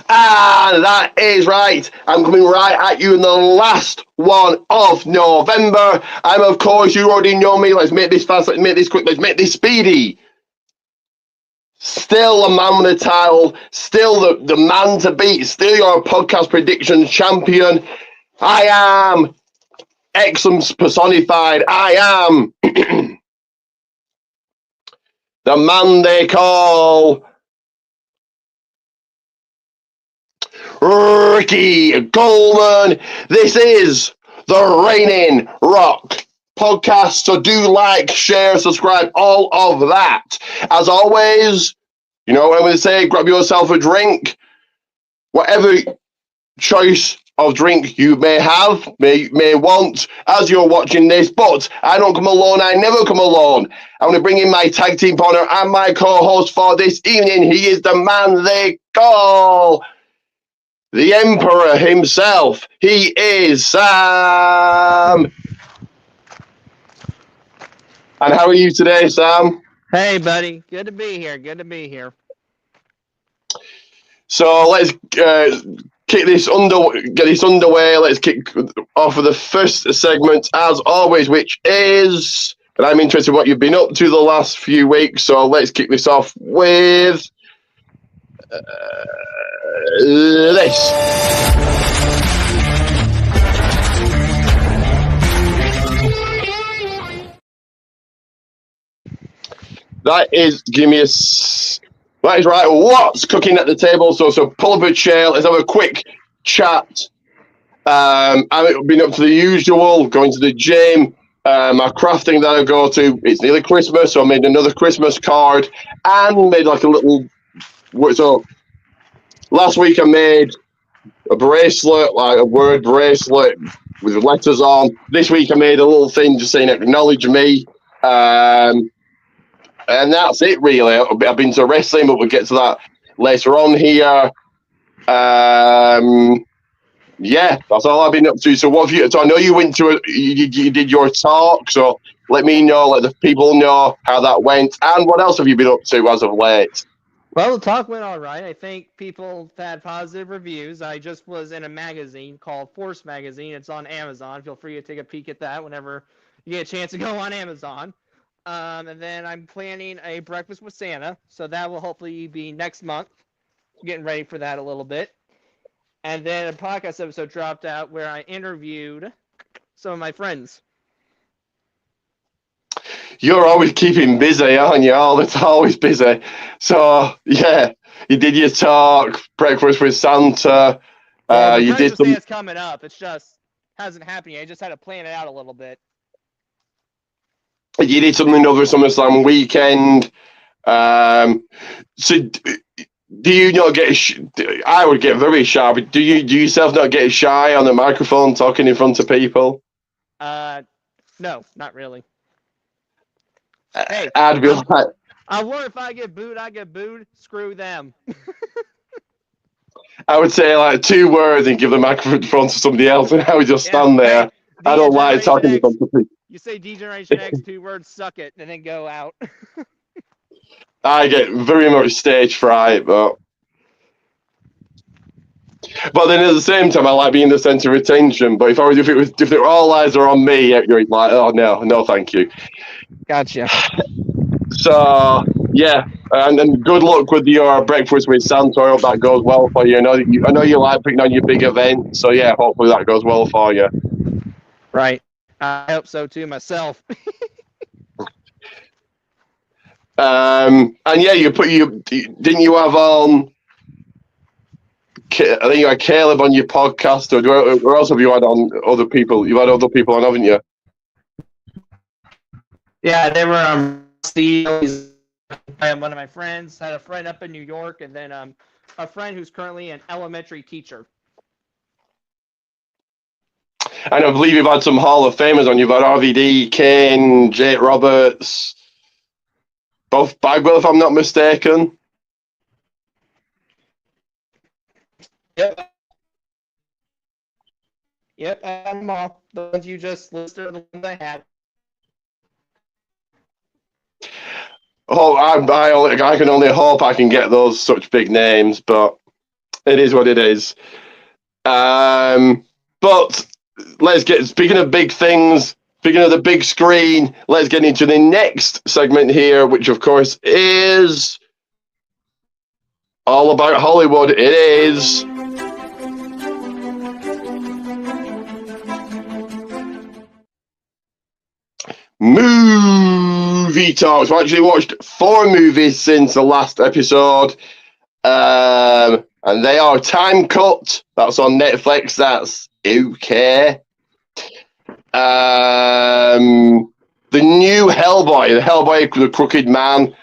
And that is right. I'm coming right at you in the last one of November. I'm, of course, you already know me. Let's make this fast. Let's make this quick. Let's make this speedy. Still a man with a title. Still the man to beat. Still your podcast prediction champion. I am excellence personified. I am the man they call Ricky Coleman. This is the Reigning Rock podcast. So do like, share, subscribe, all of that. As always, you know what I'm going to say, grab yourself a drink. Whatever choice of drink you may have, may want as you're watching this. But I don't come alone. I never come alone. I'm going to bring in my tag team partner and my co-host for this evening. He is the man they call the Emperor himself. He is Sam. And how are you today, Sam? Hey, buddy. Good to be here. Good to be here. So let's get this underway. Let's kick off with the first segment, as always, which is, and I'm interested in what you've been up to the last few weeks. So let's kick this off with this. That is, give me a. That is right. What's cooking at the table? So pull up a chair. Let's have a quick chat. I've been up to the usual, going to the gym. My crafting that I go to. It's nearly Christmas, so I made another Christmas card and made like a little. So last week I made a bracelet, like a word bracelet with letters on. This week I made a little thing just saying acknowledge me. And that's it, really. I've been to wrestling, but we'll get to that later on here. Yeah, that's all I've been up to. So what have you? So I know you went to you did your talk. So let me know, let the people know how that went, and what else have you been up to as of late? Well, the talk went all right. I think people had positive reviews. I just was in a magazine called Force Magazine. It's on Amazon. Feel free to take a peek at that whenever you get a chance to go on Amazon. And then I'm planning a breakfast with Santa, so that will hopefully be next month. Getting ready for that a little bit. And then a podcast episode dropped out where I interviewed some of my friends. You're always keeping busy, aren't you? Always busy. So yeah, you did your talk, breakfast with Santa. Well, you did some. Santa's coming up. It's just hasn't happened yet. I just had to plan it out a little bit. You did something over SummerSlam weekend. So do you not get? I would get very shy. But do you yourself not get shy on the microphone talking in front of people? No, not really. Hey, I'd be like, I wonder if I get booed, I get booed. Screw them. I would say like 2 words and give the microphone to somebody else, and I would just stand there. I don't like talking in front of people. You say D Generation X, 2 words, suck it, and then go out. I get very much stage fright, but then at the same time, I like being the centre of attention. But if all eyes are on me, you're like, oh no, thank you. Gotcha. So yeah, and then good luck with your breakfast with Santa. I hope that goes well for you. I know you like putting on your big events, so yeah, hopefully that goes well for you. Right, I hope so too myself. And yeah, didn't you have I think you had Caleb on your podcast, or else have you had on other people? You've had other people on, haven't you? Yeah, they were one of my friends. Had a friend up in New York, and then a friend who's currently an elementary teacher. And I believe you've had some Hall of Famers on. You've had RVD, Kane, Jake Roberts, both Bagwell, if I'm not mistaken. Yep, I had them all. The ones you just listed are the ones I had. Oh, I can only hope I can get those such big names, but It is what it is. But speaking of big things, speaking of the big screen, let's get into the next segment here, which of course is all about Hollywood. It is movie talks. We actually watched 4 movies since the last episode. And they are Time Cut. That's on Netflix. That's okay. The new Hellboy, the Crooked Man.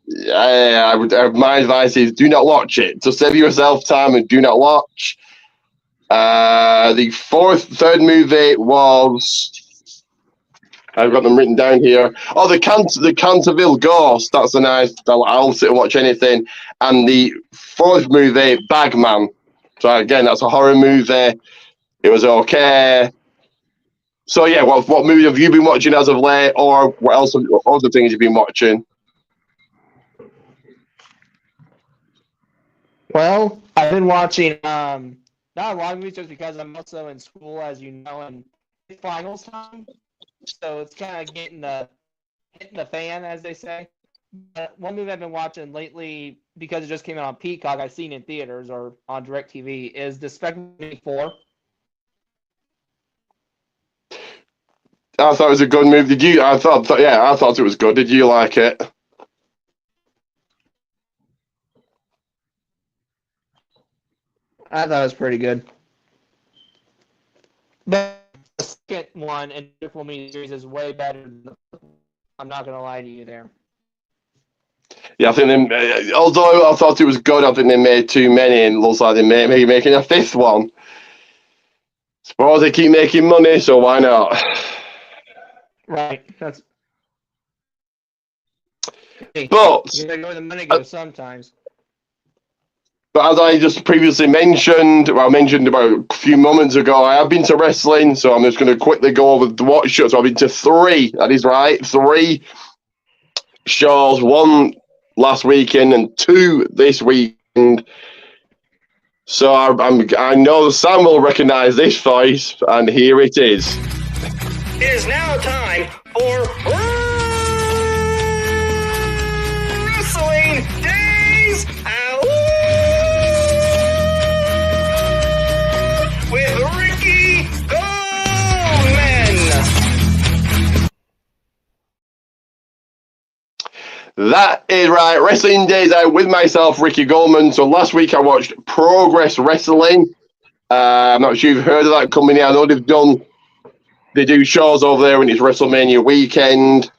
My advice is do not watch it. To save yourself time and do not watch. The third movie was. I've got them written down here. Oh, the Canterville Ghost. That's a nice. I'll sit and watch anything. And the 4th movie, Bagman. So again, that's a horror movie. It was okay. So yeah, what movie have you been watching as of late, or what else? Other things you've been watching? Well, I've been watching not a lot of movies just because I'm also in school, as you know, and it's finals time. So it's kind of hitting the fan, as they say. But one movie I've been watching lately, because it just came out on Peacock, I've seen in theaters or on DirecTV, is Despicable 4. I thought it was a good movie. Did you? I thought it was good. Did you like it? I thought it was pretty good. But the second one in Despicable Me series is way better than the first one. I'm not going to lie to you there. Yeah, I think although I thought it was good, I think they made too many, and looks like they may be making a 5th one. Suppose they keep making money, so why not? Right. But you gotta go where the money goes sometimes. But as I just previously mentioned, I mentioned about a few moments ago, I have been to wrestling, so I'm just going to quickly go over the watch shows. So I've been to 3, that is right, 3 shows, 1 last weekend and 2 this weekend. So I know Sam will recognise this voice, and here it is. It is now time for Wrestling Days Out with Ricky Goldman. That is right, Wrestling Days Out with myself, Ricky Goldman. So last week I watched Progress Wrestling. I'm not sure you've heard of that company. I know they do shows over there when it's WrestleMania weekend.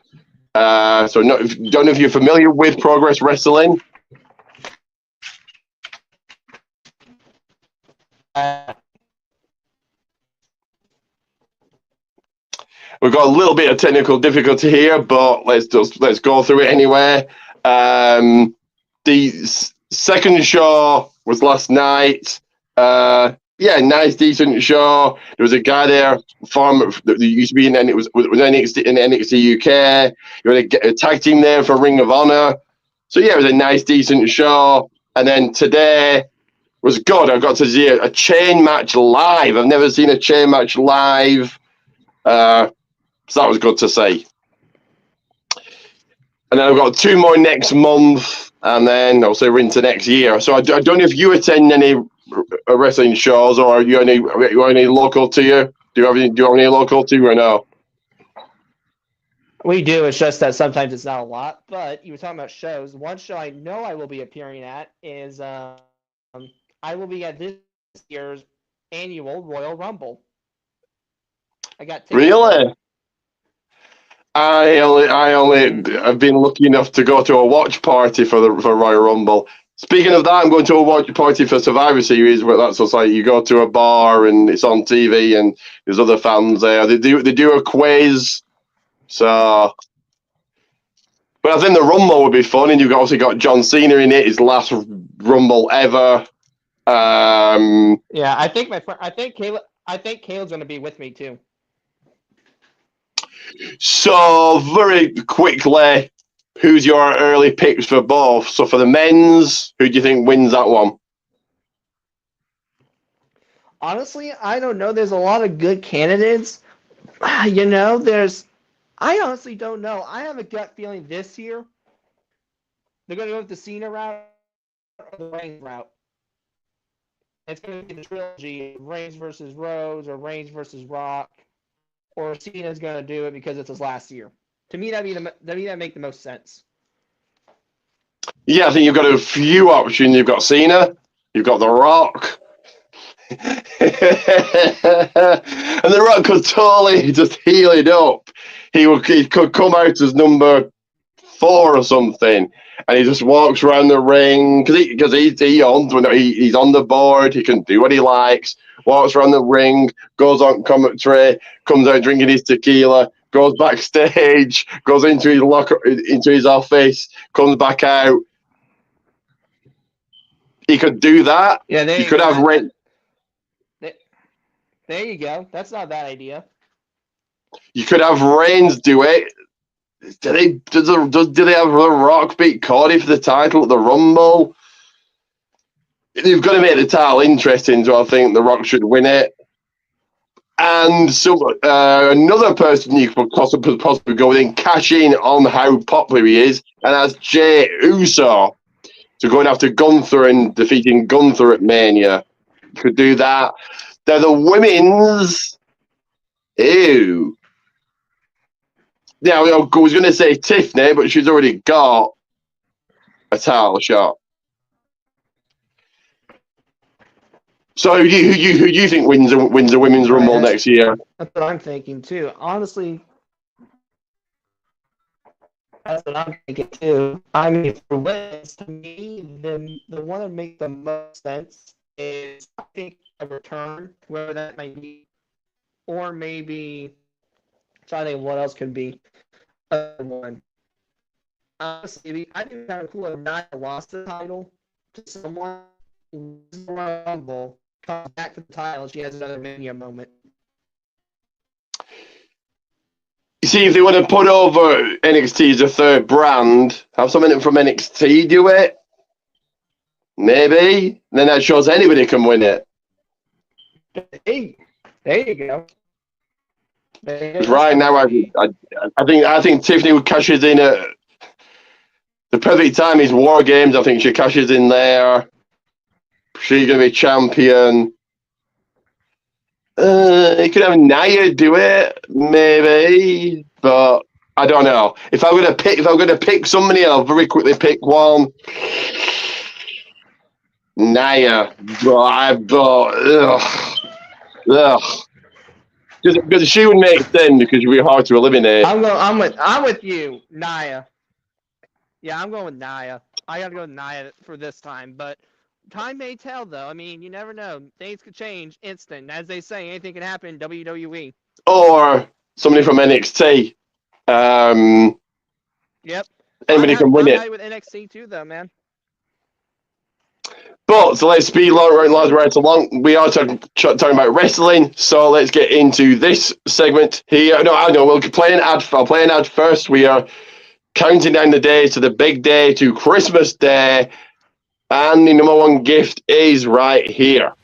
So don't know if you're familiar with Progress Wrestling. We've got a little bit of technical difficulty here, but let's go through it anyway. The second show was last night. Nice, decent show. There was a guy there, that used to be in, and it was NXT in NXT UK. You had a tag team there for Ring of Honor. So yeah, it was a nice, decent show. And then today was good. I got to see a chain match live. I've never seen a chain match live. So that was good to see. And then I've got 2 more next month, and then also we're into next year. So I don't know if you attend any wrestling shows, or are you any local to you? Do you have any local to you or no? We do. It's just that sometimes it's not a lot. But you were talking about shows. One show I know I will be appearing at is I will be at this year's annual Royal Rumble. I got tickets. Really? I've been lucky enough to go to a watch party for Royal Rumble. Speaking of that, I'm going to a watch party for Survivor Series, where that's just like you go to a bar and it's on TV and there's other fans there. They do a quiz. So, but I think the Rumble would be fun, and you've obviously got John Cena in it, his last Rumble ever. Yeah, I think Caleb's going to be with me too. So very quickly, who's your early picks for both? So for the men's, who do you think wins that one? Honestly, I don't know. There's a lot of good candidates. You know, I honestly don't know. I have a gut feeling this year they're going to go with the Cena route or the Reigns route. It's going to be the trilogy: Reigns versus Rhodes, or Reigns versus Rock, or Cena's going to do it because it's his last year. To me, that make the most sense. Yeah, I think you've got a few options. You've got Cena, you've got The Rock. And The Rock could totally just heal it up. He could come out as number 4 or something, and he just walks around the ring because he's on the board. He can do what he likes. Walks around the ring, goes on commentary, comes out drinking his tequila, goes backstage, goes into his office, comes back out. He could do that. Yeah, he could have Reigns. There you go. That's not a bad idea. You could have Reigns do it. Do they have The Rock beat Cody for the title at the Rumble? You've got to make the title interesting, so I think The Rock should win it. And so another person you could possibly go in, cash in on how popular he is, and that's Jey Uso. So going after Gunther and defeating Gunther at Mania. You could do that. They're the women's. Ew. Yeah, I was going to say Tiffany, but she's already got a title shot. So who do you think wins the Women's Rumble next year? That's what I'm thinking too. Honestly, that's what I'm thinking too. I mean, for women's, to me, the one that makes the most sense is, I think, a return, whether that might be, or maybe I'm trying to think what else could be one. Honestly, I think it's kind of cool if Nia lost the title to someone who's Rumble, comes back for the title, she has another Mania moment. You see, if they want to put over NXT as a third brand, have someone from NXT do it, maybe. Then that shows anybody can win it. Hey, there you go. Right now, I think Tiffany cashes in at the perfect time is War Games. I think she cashes in there. She's going to be champion. You could have Nia do it, maybe, but I don't know. If I'm going to pick somebody, I'll very quickly pick one. Nia, because she would make sense because she'd be hard to eliminate. I'm with you, Nia. Yeah, I'm going with Nia. I got to go with Nia for this time, but time may tell, though. I mean, you never know. Things could change instant. As they say, anything can happen in WWE. Or somebody from NXT. Yep. Anybody can win it. With NXT too, though, man. But so let's speed right along. We are talking about wrestling, so let's get into this segment here. No, I know. We'll play an ad. I'll play an ad first. We are counting down the days to the big day, to Christmas Day, and the number one gift is right here.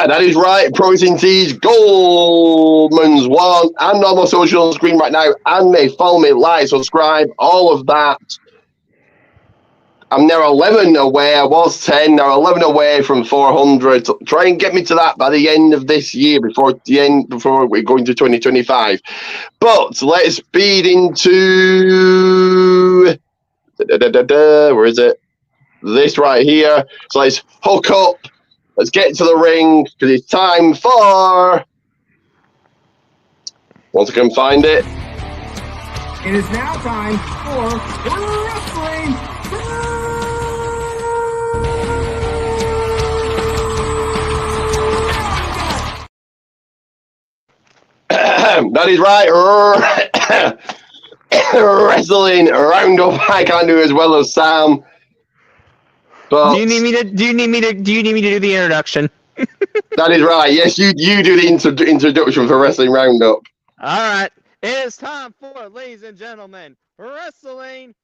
That is right. Protein Teas, Goldman's One, and on my social on screen right now. And may follow me, like, subscribe, all of that. I'm now 11 away. I was 10. Now 11 away from 400. Try and get me to that by the end of this year, before we go into 2025. But let's speed into where is it? This right here. So let's hook up. Let's get to the ring because it's time for. Once I can find it. It is now time for wrestling. That is right. Wrestling roundup. I can't do as well as Sam. But Do you need me to do the introduction? that is right. Yes, you do the introduction for Wrestling Roundup. All right. It is time for, ladies and gentlemen, Wrestling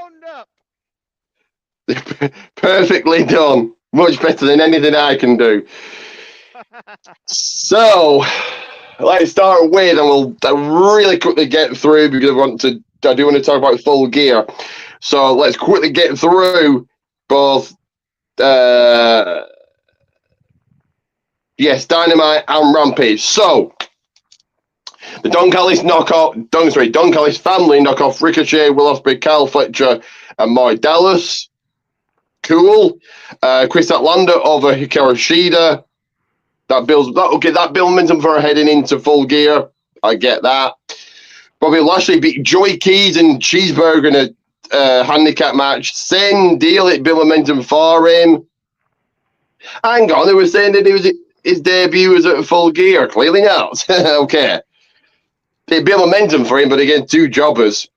Roundup. Perfectly done. Much better than anything I can do. So, let's start with, and we'll really quickly get through because I do want to talk about Full Gear. So let's quickly get through both, Dynamite and Rampage. So, the Don Callis family knock off Ricochet, Will Ospreay, Kyle Fletcher, and Mike Dallas. Cool. Chris Atlanta over Hikaru Shida. That builds momentum for heading into Full Gear. I get that. Bobby Lashley beat Joey Keys and Cheeseburger in a handicap match. Same deal. It built momentum for him. Hang on, they were saying that his debut was at Full Gear. Clearly not. Okay. It built momentum for him, but again, two jobbers.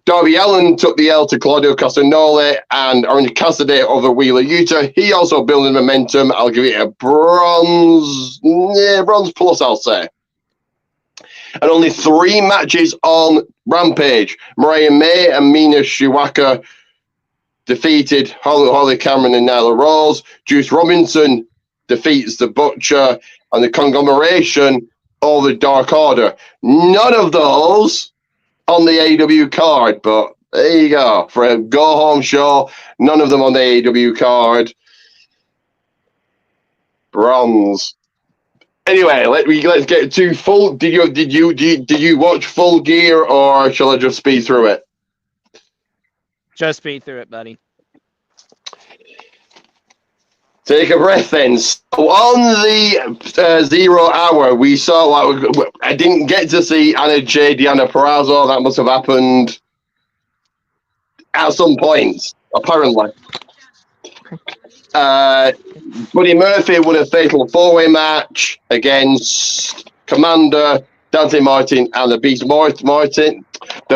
Darby Allin took the L to Claudio Castagnoli and Orange Cassidy over Wheeler Yuta. He also building momentum. I'll give it a bronze plus, I'll say. And only 3 matches on Rampage. Mariah May and Mina Shiwaka defeated Holly Cameron and Nyla Rose. Juice Robinson defeats the Butcher and the Conglomeration over the Dark Order. None of those on the AEW card, but there you go. For a go-home show, none of them on the AEW card. Bronze. Anyway, let's get to full. Did you watch Full Gear, or shall I just speed through it? Just speed through it, buddy. Take a breath then. So on the 0 hour, we saw, I didn't get to see Anna J. Deanna Purrazzo. That must have happened at some point, apparently. Buddy Murphy won a fatal 4-way match against Commander, Dante Martin, and the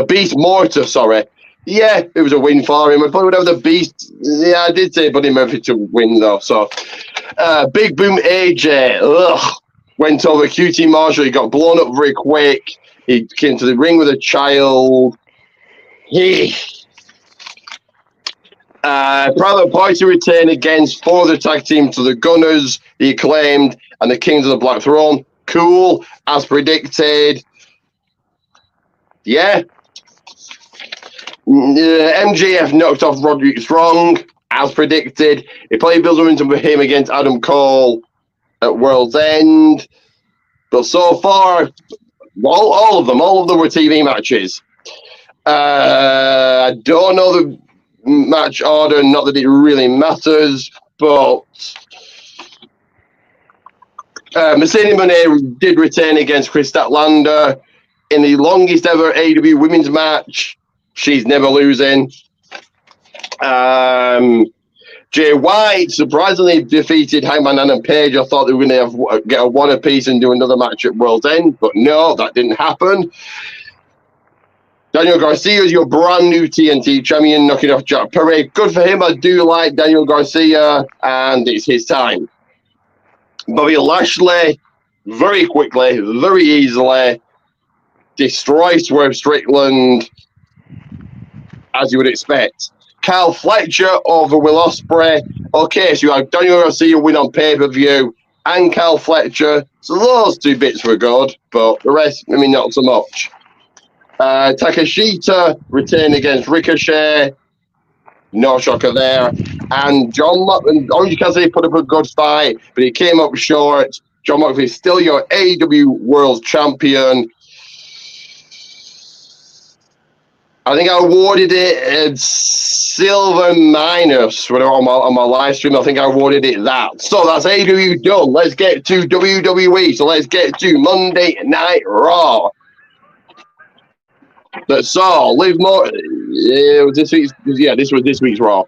Beast Mortar, sorry. Yeah, it was a win for him. I thought we'd have the Beast. Yeah, I did say Buddy Murphy to win, though. So, Big Boom AJ went over QT Marshall. He got blown up very quick. He came to the ring with a child. Private Party retain against 4 of the tag team to the Gunners, the Acclaimed, and the Kings of the Black Throne. Cool, as predicted. Yeah. MJF knocked off Roderick Strong, as predicted. He played builds momentum for him against Adam Cole at World's End. But so far, all of them were TV matches. I don't know the match order, not that it really matters, but Mercedes Moné did retain against Chris Statlander in the longest ever AEW women's match. She's never losing. Jay White surprisingly defeated Hangman and Page. I thought they were going to get a one apiece and do another match at World's End, but no, that didn't happen. Daniel Garcia is your brand new TNT champion, knocking off Jack Perry. Good for him. I do like Daniel Garcia, and it's his time. Bobby Lashley, very quickly, very easily, destroys Swerve Strickland, as you would expect. Kyle Fletcher over Will Ospreay. Okay, so you have Daniel Garcia win on pay-per-view and Kyle Fletcher. So those 2 bits were good, but the rest, not so much. Takashita retain against Ricochet. No shocker there. And Orange Cassidy put up a good fight, but he came up short. John Moxley is still your AEW World Champion. I think I awarded it a silver minus on my live stream. I think I awarded it that. So that's AEW done. Let's get to WWE. So let's get to Monday Night Raw. That saw Liv Morgan. This was this week's Raw.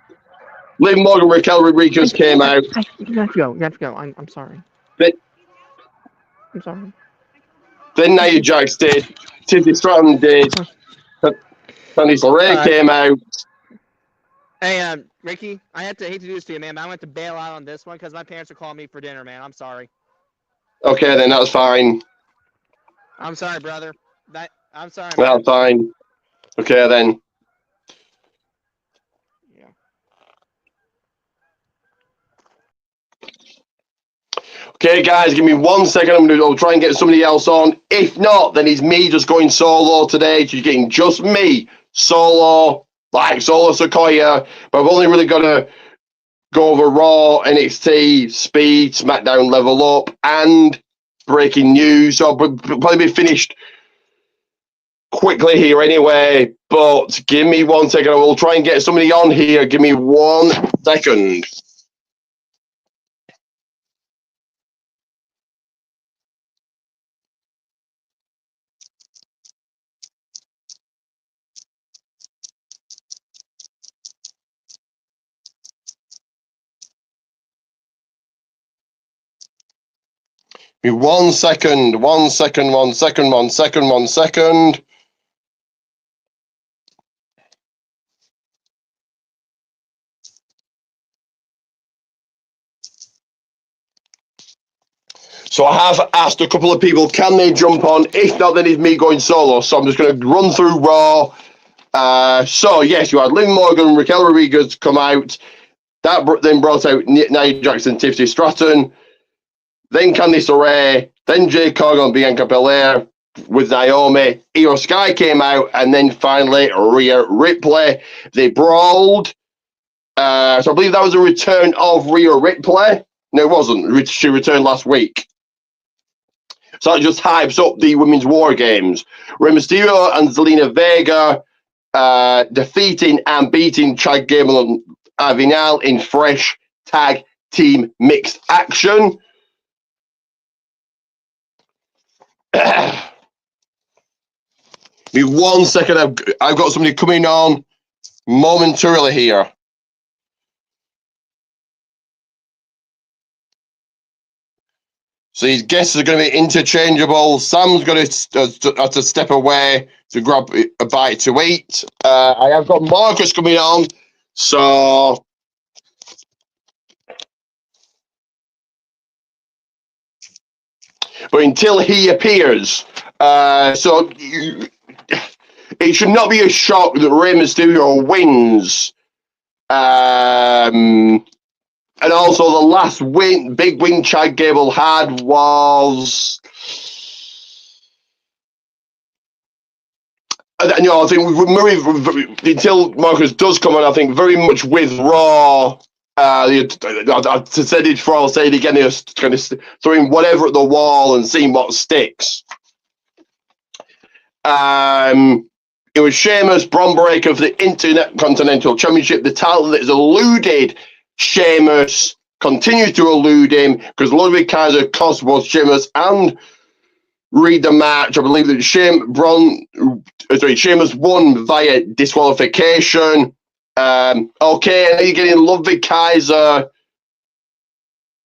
Liv Morgan, Raquel Rodriguez came out. You have to go. You have to go. I'm sorry. Then, I'm sorry. then Nia Jax did. Tiffany Stratton did. Candice LeRae came out. Hey, Ricky, I hate to do this to you, man, but I went to bail out on this one because my parents are calling me for dinner, man. I'm sorry. Okay, then that's fine. I'm sorry, brother. I'm sorry, man. That's fine. Okay, then. Yeah. Okay, guys, give me 1 second. I'll try and get somebody else on. If not, then it's me just going solo today. You're getting just me solo, like solo Sequoia. But I've only really got to go over Raw, NXT, Speed, SmackDown, Level Up, and breaking news. So I'll probably be finished quickly here anyway. But give me 1 second. I will try and get somebody on here. Give me 1 second. Give me 1 second. 1 second. 1 second. 1 second. 1 second. So I have asked a couple of people, can they jump on? If not, then it's me going solo. So I'm just going to run through Raw. So, yes, you had Liv Morgan, Raquel Rodriguez come out. That then brought out Nia Jax and Tiffany Stratton. Then Candice LeRae. Then Jade Cargill and Bianca Belair with Naomi. Io Sky came out. And then finally, Rhea Ripley. They brawled. So I believe that was a return of Rhea Ripley. No, it wasn't. She returned last week. So that just hypes up the Women's War Games. Rey Mysterio and Zelina Vega defeating and beating Chad Gable and Avinal in fresh tag team mixed action. Be 1 second. I've got somebody coming on momentarily here. So these guests are going to be interchangeable. Sam's going to have to step away to grab a bite to eat. I have got Marcus coming on. So but until he appears, it should not be a shock that Rey Mysterio wins. And also the last big win Chad Gable had was, I think until Marcus does come on, I think very much with Raw. I said it before, I'll say it again. They're kind of throwing whatever at the wall and seeing what sticks. It was Sheamus, Bron Breakker for the Intercontinental Championship. The title that has eluded Sheamus continues to elude him because Ludwig Kaiser cost both Sheamus and Reed the match. I believe that Sheamus won via disqualification. Okay, and you're getting Ludwig Kaiser,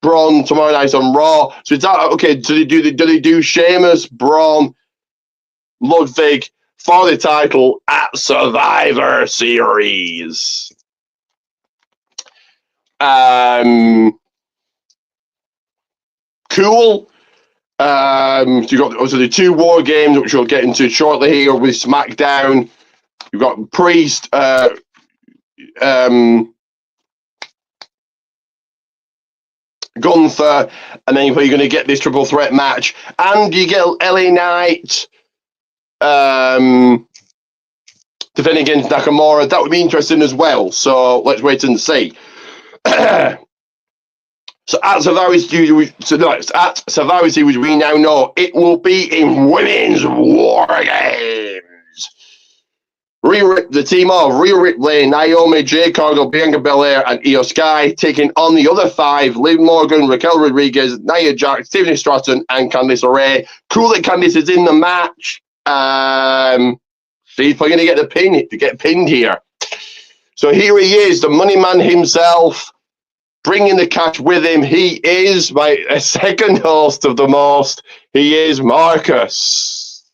Braun tomorrow night on Raw. So is that okay? Do they do Sheamus, Braun, Ludwig for the title at Survivor Series? Cool. So you've got also the 2 War Games, which we'll get into shortly here with SmackDown. You've got Priest, Gunther, and then you're going to get this triple threat match, and you get LA Knight defending against Nakamura. That would be interesting as well. So let's wait and see. So at Survivor Series, we now know it will be in Women's War Games. The team of Rhea Ripley, Naomi, Jade Cargill, Bianca Belair, and Io Sky taking on the other 5: Liv Morgan, Raquel Rodriguez, Nia Jax, Tiffany Stratton, and Candice LeRae. Cool that Candice is in the match. She's probably going to get pinned here. So here he is, the money man himself, bringing the cash with him. He is my second host of the most. He is Marcus,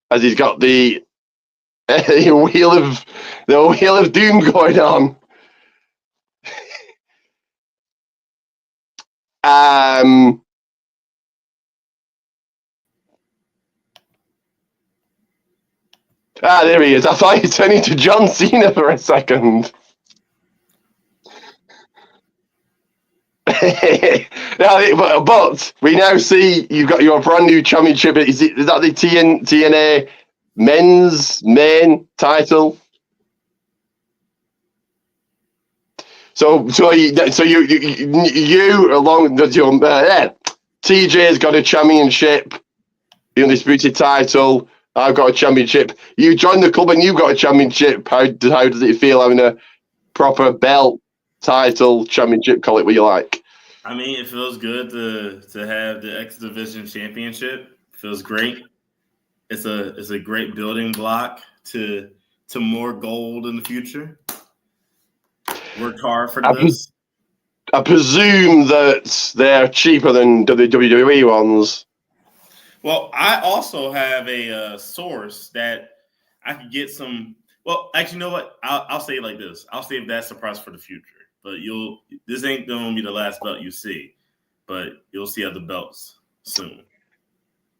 as he's got the wheel of doom going on. There he is. I thought he turned into John Cena for a second. but we now see you've got your brand new championship. Is that the TNA men's main title? So you along with your TJ's got a championship, the undisputed title. I've got a championship. You joined the club and you got a championship. How does it feel having a proper belt, title, championship? Call it what you like. I mean, it feels good to have the X Division championship. It feels great. It's a great building block to more gold in the future. Worked hard for this. I presume that they're cheaper than the WWE ones. Well, I also have a source that I could get some. Well, actually, you know what? I'll say it like this. I'll save that surprise for the future. But this ain't going to be the last belt you see. But you'll see other belts soon.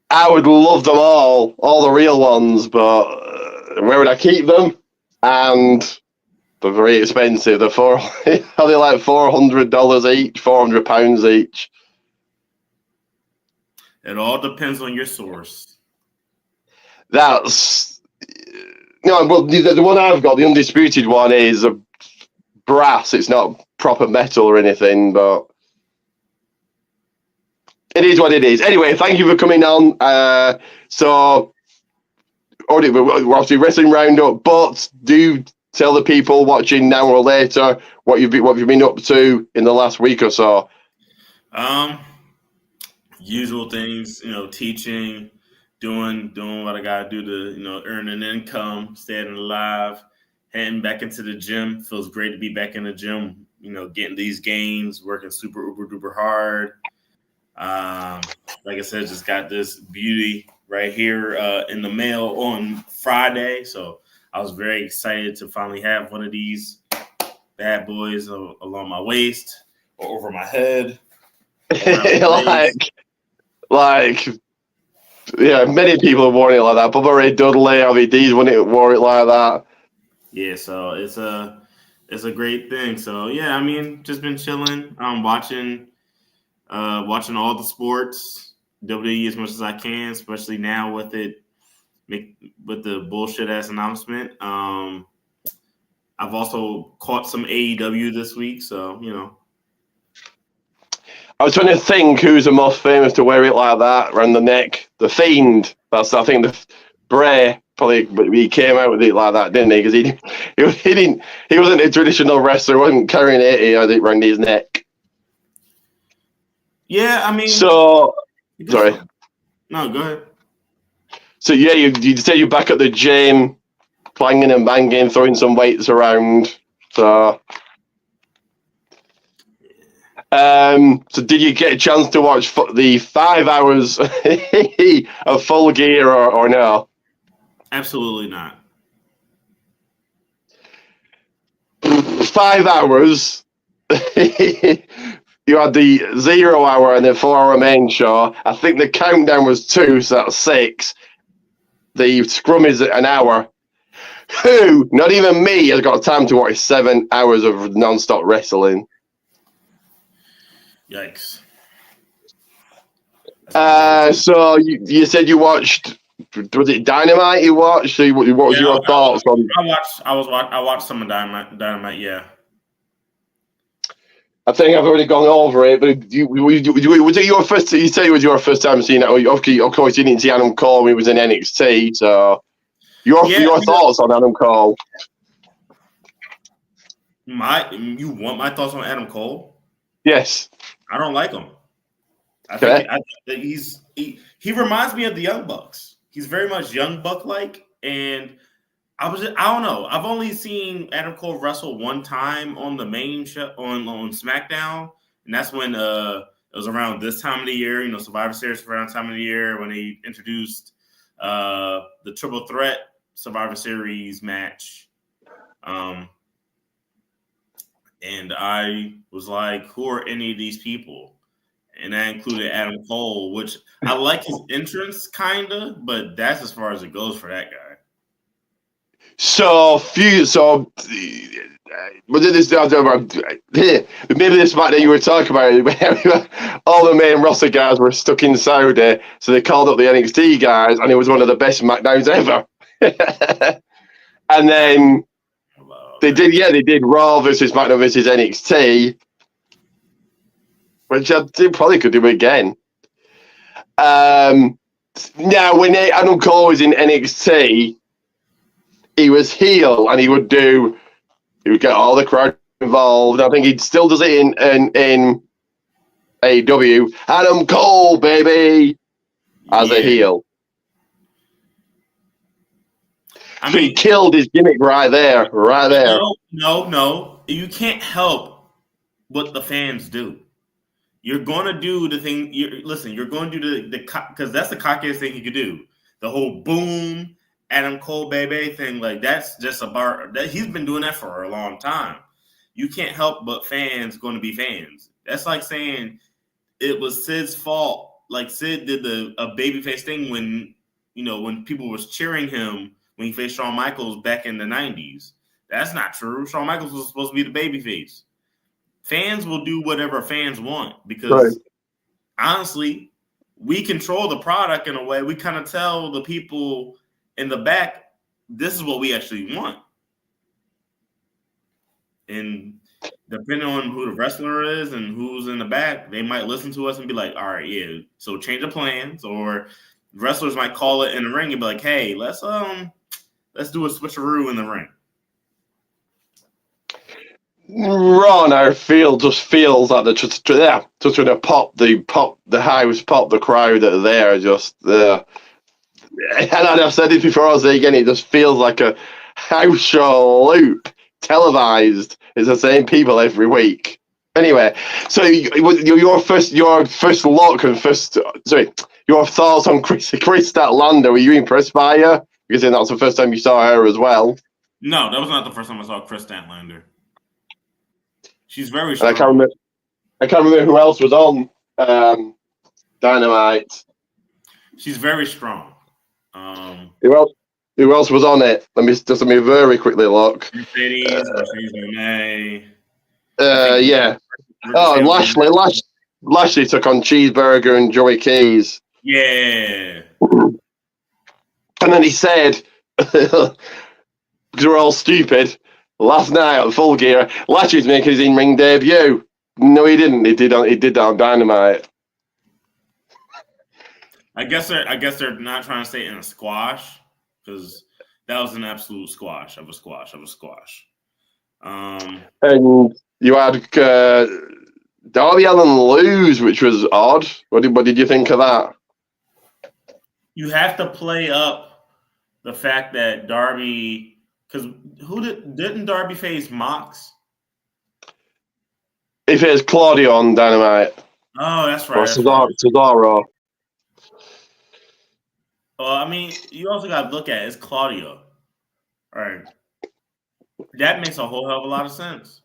I would love them all the real ones. But where would I keep them? And they're very expensive. Are they like $400 each, £400 each? It all depends on your source. That's well, the one I've got, the undisputed one, is a brass. It's not proper metal or anything, but it is what it is. Anyway, thank you for coming on. So, we're obviously wrestling roundup, but do tell the people watching now or later what you've been up to in the last week or so. Usual things, teaching, doing what I gotta do to, earn an income, staying alive, heading back into the gym. Feels great to be back in the gym, getting these gains, working super uber duper hard. Like I said, just got this beauty right here in the mail on Friday. So I was very excited to finally have one of these bad boys along my waist or over my head. Many people have worn it like that. Bubba Ray Dudley, RVD's wore it like that. Yeah, so it's a great thing. So yeah, I mean, just been chilling. Watching all the sports, WWE as much as I can, especially now with the bullshit ass announcement. I've also caught some AEW this week, so I was trying to think who's the most famous to wear it like that around the neck. The Fiend. That's, I think, the Bray probably, but he came out with it like that, didn't he? Because he wasn't a traditional wrestler. He wasn't carrying it. He had it around his neck. Yeah, I mean. So, sorry. No, go ahead. So yeah, you say you're back at the gym, clanging and banging, throwing some weights around. So did you get a chance to watch the 5 hours of Full Gear or no? Absolutely not. 5 hours. You had the 0 hour and the 4 hour main show. I think the countdown was 2, so that's 6. The scrum is an hour. Who, not even me, has got time to watch 7 hours of non-stop wrestling? Yikes. So you said you watched, was it Dynamite you watched? So what was your thoughts on? I watched some of Dynamite, yeah. I think I've already gone over it, but was it your first? You said it was your first time seeing it. Of course, you didn't see Adam Cole when he was in NXT. So, your thoughts on Adam Cole? You want my thoughts on Adam Cole? Yes. I don't like him. I think he reminds me of the Young Bucks. He's very much Young Buck like, and I don't know. I've only seen Adam Cole wrestle one time on the main show on SmackDown, and that's when it was around this time of the year. You know, Survivor Series around time of the year when they introduced the Triple Threat Survivor Series match. And I was like, who are any of these people? And that included Adam Cole, which I like his entrance, kinda, but that's as far as it goes for that guy. But this maybe this match that you were talking about, all the main roster guys were stuck in Saudi, so they called up the NXT guys, and it was one of the best SmackDowns ever. And then they did Raw versus SmackDown versus NXT, which they probably could do again. Now, when Adam Cole was in NXT, he was heel, and he would get all the crowd involved. I think he still does it in AEW. Adam Cole, baby, as a heel. So he killed his gimmick right there. No. You can't help what the fans do. You're going to do the thing. You're going to do the because that's the cockiest thing you could do. The whole boom, Adam Cole, baby thing. Like, that's just a bar. He's been doing that for a long time. You can't help but fans going to be fans. That's like saying it was Sid's fault. Like, Sid did a babyface thing when people was cheering him when he faced Shawn Michaels back in the 90s. That's not true. Shawn Michaels was supposed to be the babyface. Fans will do whatever fans want because, honestly, we control the product in a way. We kind of tell the people in the back, this is what we actually want. And depending on who the wrestler is and who's in the back, they might listen to us and be like, all right, yeah, so change of plans. Or wrestlers might call it in the ring and be like, hey, let's do a switcheroo in the ring. Raw on our field just feels like they're just trying to pop the house, pop the crowd that are there. Just and I've said it before, I'll say again, it just feels like a house show loop, televised. It's the same people every week. Anyway, so your first look and your thoughts on Chris Statlander, were you impressed by her? Because that was the first time you saw her as well. No, that was not the first time I saw Chris Statlander. She's very strong. I can't remember who else was on Dynamite. She's very strong. Who else was on it? Let me very quickly look. Mercedes Moné. Yeah. Lashley took on Cheeseburger and Joey Keys. Yeah. And then he said, because we're all stupid, last night at Full Gear, Lashley's making his in-ring debut. No, he didn't. He did that on Dynamite. I guess they're not trying to say in a squash, because that was an absolute squash of a squash. And you had Darby Allin lose, which was odd. What did you think of that? You have to play up the fact that Darby, because didn't Darby face Mox? He faced Claudio on Dynamite. Oh, that's right. Or Cesaro. Well, I mean, you also got to look at it. It's Claudio. All right. That makes a whole hell of a lot of sense.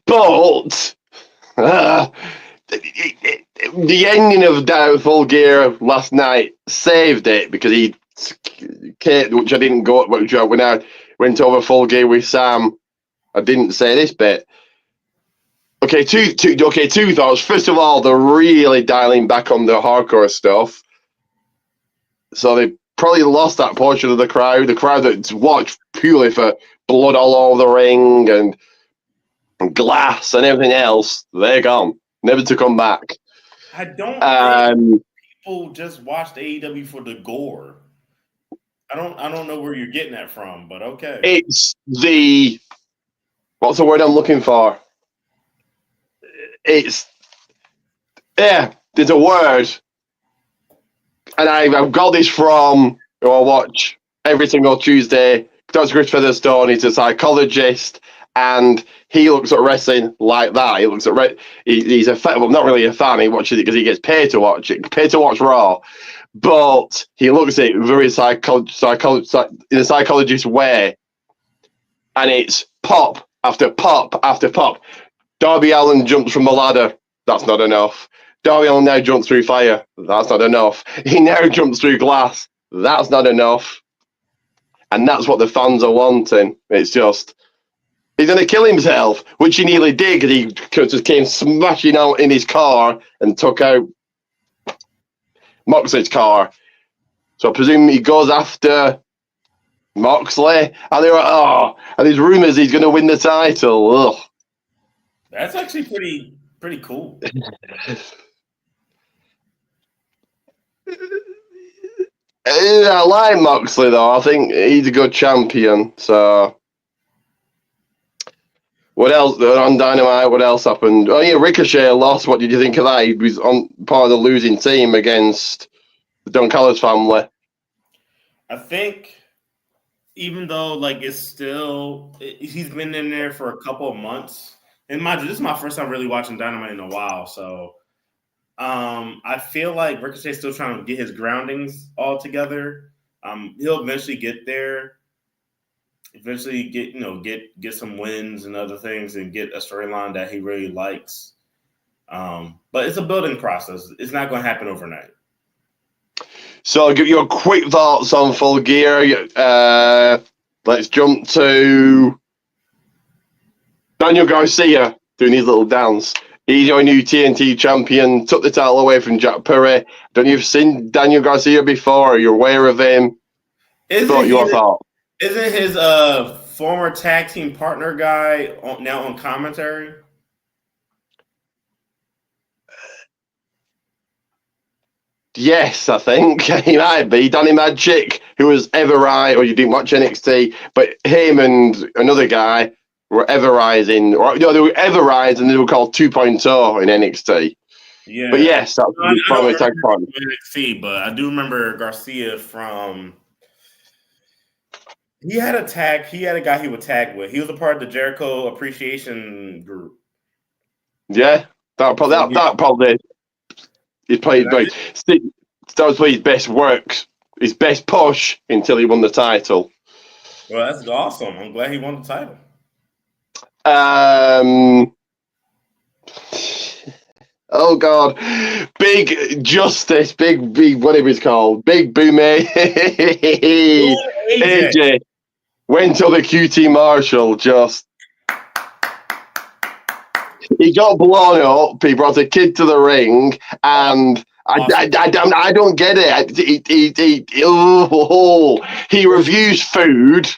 But the ending of Full Gear last night saved it, because which I didn't go, when I went over Full Gear with Sam, I didn't say this bit. Okay, two thoughts. First of all, they're really dialing back on the hardcore stuff, so they probably lost that portion of the crowd that's watched purely for blood all over the ring and glass and everything else. They're gone, never to come back. I don't think people just watched AEW for the gore. I don't know where you're getting that from, but okay. It's what's the word I'm looking for? There's a word. and I've got this from who I watch every single Tuesday. Dr. Chris Featherstone. He's a psychologist, and he looks at wrestling like that. He looks at he's a fan, well, not really a fan. He watches it because he gets paid to watch it, paid to watch Raw. But he looks at it very in a psychologist way, and it's pop after pop after pop. Darby Allin jumps from a ladder. That's not enough. Darby Allin now jumps through fire. That's not enough. He now jumps through glass. That's not enough. And that's what the fans are wanting. It's just, he's going to kill himself, which he nearly did because he just came smashing out in his car and took out Moxley's car. So I presume he goes after Moxley. And they were, and there's rumours he's going to win the title. Ugh. That's actually pretty cool. I like Moxley though. I think he's a good champion. So, what else on Dynamite? What else happened? Oh yeah, Ricochet lost. What did you think of that? He was on part of the losing team against the Don Callis family. I think even though like he's been in there for a couple of months. And mind you, this is my first time really watching Dynamite in a while, so I feel like Ricochet's still trying to get his groundings all together. He'll eventually get there. Eventually get some wins and other things and get a storyline that he really likes. But it's a building process. It's not going to happen overnight. So I'll give you a quick thoughts on Full Gear. Let's jump to Daniel Garcia doing his little dance. He's your new TNT champion, took the title away from Jack Perry. Don't you have seen Daniel Garcia before? Are you aware of him? Your thought? Isn't his former tag team partner guy now on commentary? Yes, I think he might be. Danny Magic, who was Ever-Rise, or you didn't watch NXT, but him and another guy were Ever-Rising, they were Ever-Rise and they were called 2.0 in NXT. Yeah. But yes, that's the former tag partner. NXT, but I do remember Garcia from. He had a guy he would tag with. He was a part of the Jericho Appreciation Group. Yeah, that probably he played like that was his best works, his best push until he won the title. Well, that's awesome. I'm glad he won the title. Oh God, Big Justice, Big whatever it's called, Big Boom AJ went to the QT Marshall. He got blown up. He brought a kid to the ring, and I don't get it. He reviews food.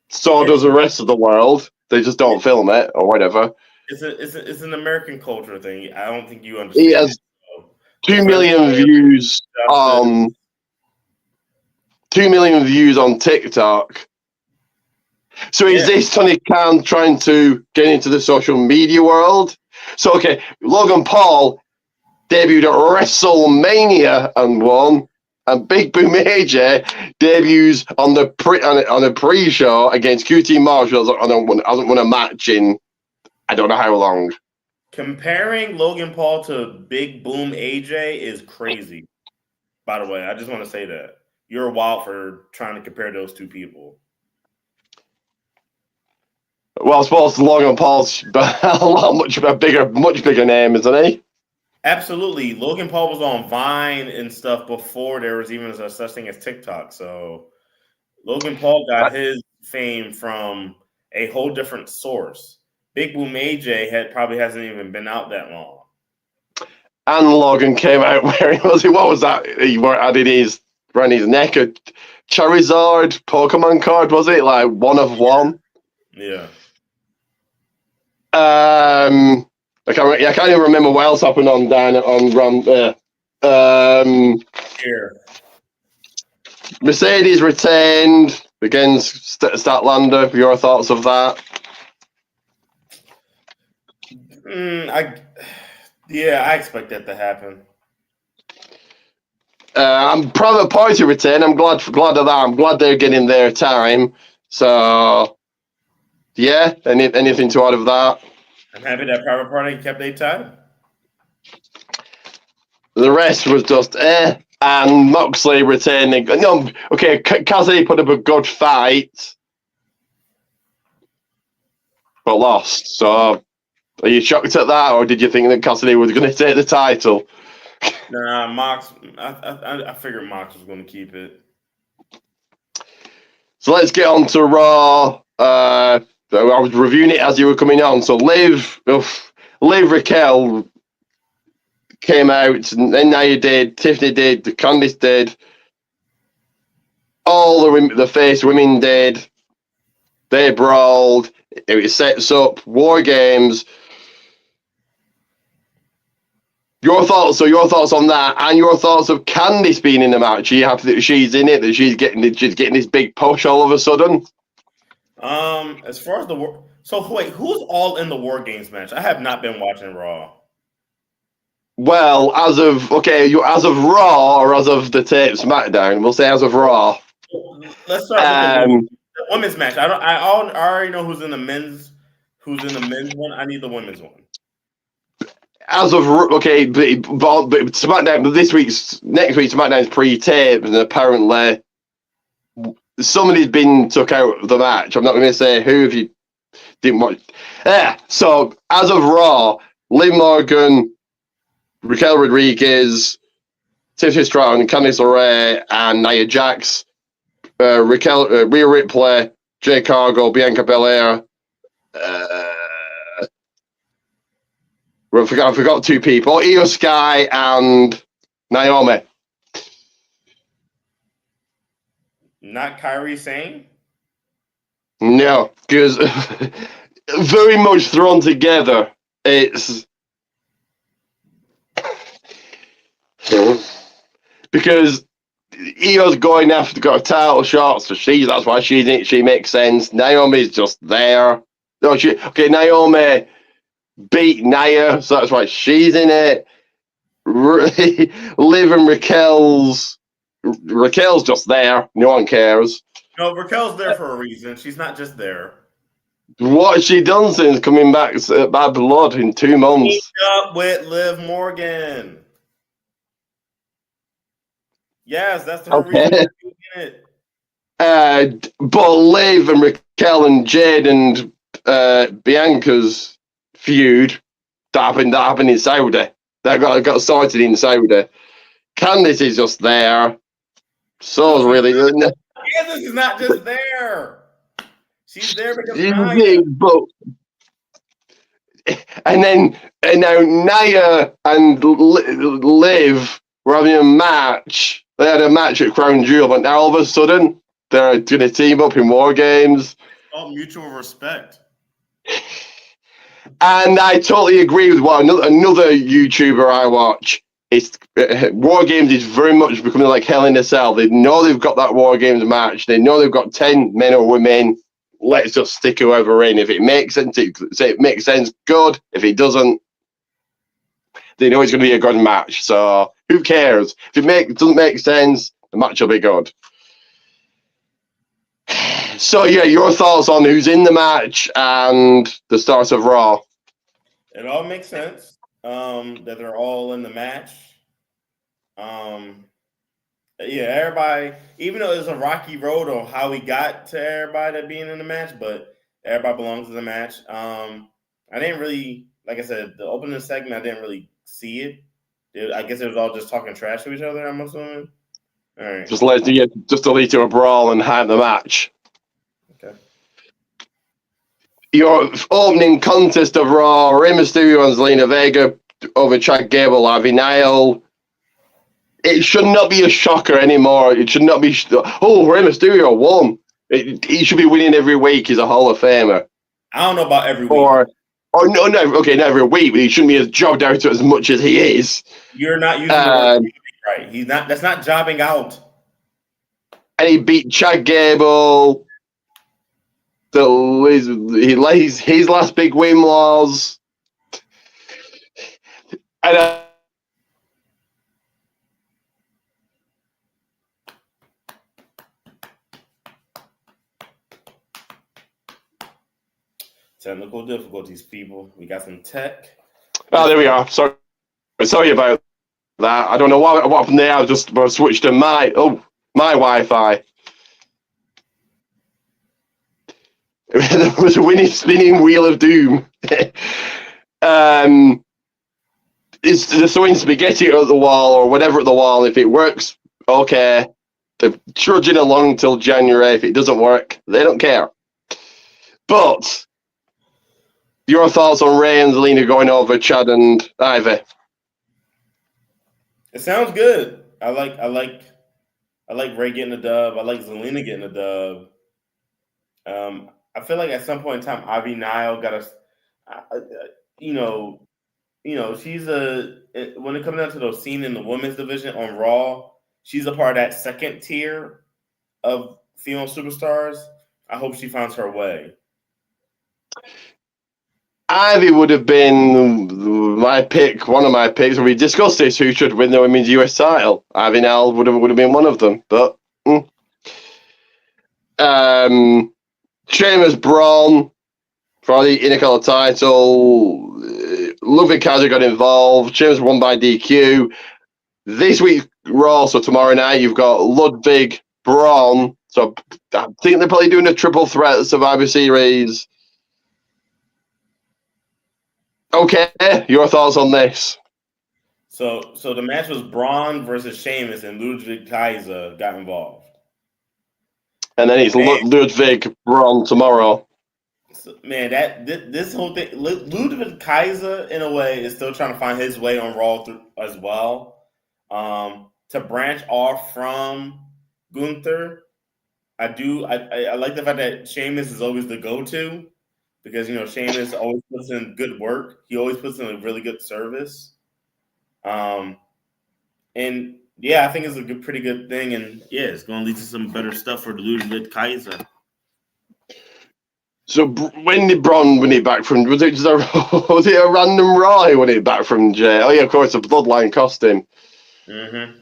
So does the rest of the world. They just don't film it or whatever. It's an American culture thing. I don't think you understand. He has 2 million views on 2 million views on TikTok. So is this Tony Khan trying to get into the social media world? So okay, Logan Paul debuted at WrestleMania and won, and Big Boom AJ debuts on the pre-show against QT Marshall. Hasn't won a match in I don't know how long. Comparing Logan Paul to Big Boom AJ is crazy. By the way, I just want to say that you're wild for trying to compare those two people. Well, I suppose Logan Paul's much bigger name, isn't he? Absolutely. Logan Paul was on Vine and stuff before there was even such thing as TikTok. So Logan Paul got his fame from a whole different source. Big Boom AJ probably hasn't even been out that long. And Logan came out wearing, what was that? He added around his neck a Charizard Pokemon card, was it? Like one of one? Yeah. I can't even remember what else happened on Here. Mercedes retained against Statlander. Your thoughts of that? I expect that to happen. I'm Private Party retain. I'm glad of that. I'm glad they're getting their time. So, yeah. Anything to add of that? I'm happy that Private Party kept their title. The rest was just and Moxley retaining. No, okay. Cassidy put up a good fight, but lost. So, are you shocked at that, or did you think that Cassidy was going to take the title? Nah, Mox. I figured Mox was going to keep it. So let's get on to Raw. I was reviewing it as you were coming on. So Liv Raquel came out, and then Nia did, Tiffany did, Candice did, all the face women did. They brawled. It sets up War Games. Your thoughts on that, and your thoughts of Candice being in the match. Are you happy that she's in it? That she's getting this big push all of a sudden? As far as wait, who's all in the War Games match? I have not been watching Raw. Well, as of Raw or as of the tape SmackDown, we'll say as of Raw. Let's start with the women's match. I already know who's in the men's one. I need the women's one. As of but SmackDown, next week's SmackDown's pre-taped, and apparently somebody's been took out of the match. I'm not going to say who if you didn't watch. Yeah. So as of Raw, Liv Morgan, Raquel Rodriguez, Tiffany Stratton, Candice LeRae, and Nia Jax, Rhea Ripley, Jay Cargill, Bianca Belair. I forgot two people: Io Sky and Naomi. Not Kyrie Sane? No, because very much thrown together. It's because Io's going after got a title shot, so that's why she's in it. She makes sense. Naomi's just there. No, Naomi beat Nia, so that's why she's in it. Liv and Raquel's just there. No one cares. No, Raquel's there for a reason. She's not just there. What has she done since coming back Bad Blood in 2 months? Meet up with Liv Morgan. Yes, that's her reason for doing it. But Liv and Raquel and Jade and Bianca's feud that happened in Saudi. That got started in Saudi. Candice is just there. So really, Candice is not just there. She's there because Nia. And now Nia and Liv were having a match. They had a match at Crown Jewel, but now all of a sudden they're going to team up in War Games. Oh, mutual respect. And I totally agree with what another YouTuber I watch. It's War Games is very much becoming like Hell in a Cell. They know they've got that War Games match. They know they've got 10 men or women. Let's just stick whoever in. If it makes sense, it makes sense. Good. If it doesn't, they know it's going to be a good match. So who cares? If it doesn't make sense, the match will be good. So yeah, your thoughts on who's in the match and the start of Raw? It all makes sense that they're all in the match. Yeah, everybody, even though it's a rocky road on how we got to everybody being in the match, but everybody belongs in the match. I didn't really, like I said, the opening segment, I didn't really see it. I guess it was all just talking trash to each other, I'm assuming. All right. Just to lead to a brawl and hype the match. Okay. Your opening contest of Raw, Rey Mysterio and Zelina Vega over Chad Gable, Ivy Nile. It should not be a shocker anymore. It should not be, Rey Mysterio won. He should be winning every week. He's a Hall of Famer. I don't know about every week. Or no, not every week, but he shouldn't be as jobbed out as much as he is. You're not using the word right. He's not. That's not jobbing out. And he beat Chad Gable. His last big win was, and Technical difficulties, people. We got some tech. Oh, there we are. Sorry about that. I don't know what happened there. I just switched to my Wi-Fi. There was a winning spinning wheel of doom. It's just throwing spaghetti at the wall or whatever at the wall. If it works, okay. They're trudging along till January. If it doesn't work, they don't care. But your thoughts on Ray and Zelina going over Chad and Ivy? It sounds good. I like Ray getting a dub. I like Zelina getting a dub. I feel like at some point in time, Ivy Nile got she's when it comes down to those scenes in the women's division on Raw, she's a part of that second tier of female superstars. I hope she finds her way. Ivy would have been my pick, one of my picks. We discussed this, who should win the women's US title. Ivy Nile would have been one of them. But Sheamus Braun for the Intercontinental title. Ludwig Kaiser got involved. Sheamus won by DQ. This week Raw, so tomorrow night you've got Ludwig, Braun. So I think they're probably doing a triple threat Survivor Series. Okay, your thoughts on this? So the match was Braun versus Sheamus, and Ludwig Kaiser got involved. And then it's Ludwig Braun tomorrow. So, man, this whole thing, Ludwig Kaiser in a way is still trying to find his way on Raw as well. To branch off from Gunther, I like the fact that Sheamus is always the go-to. Because, Sheamus always puts in good work. He always puts in a really good service. And, yeah, I think it's a pretty good thing. And, yeah, it's going to lead to some better stuff for Ludwig Kaiser. So when did Braun win it back from? Was it a random Raw he won it back from Jay? Oh, yeah, of course, the Bloodline cost him. Mm-hmm.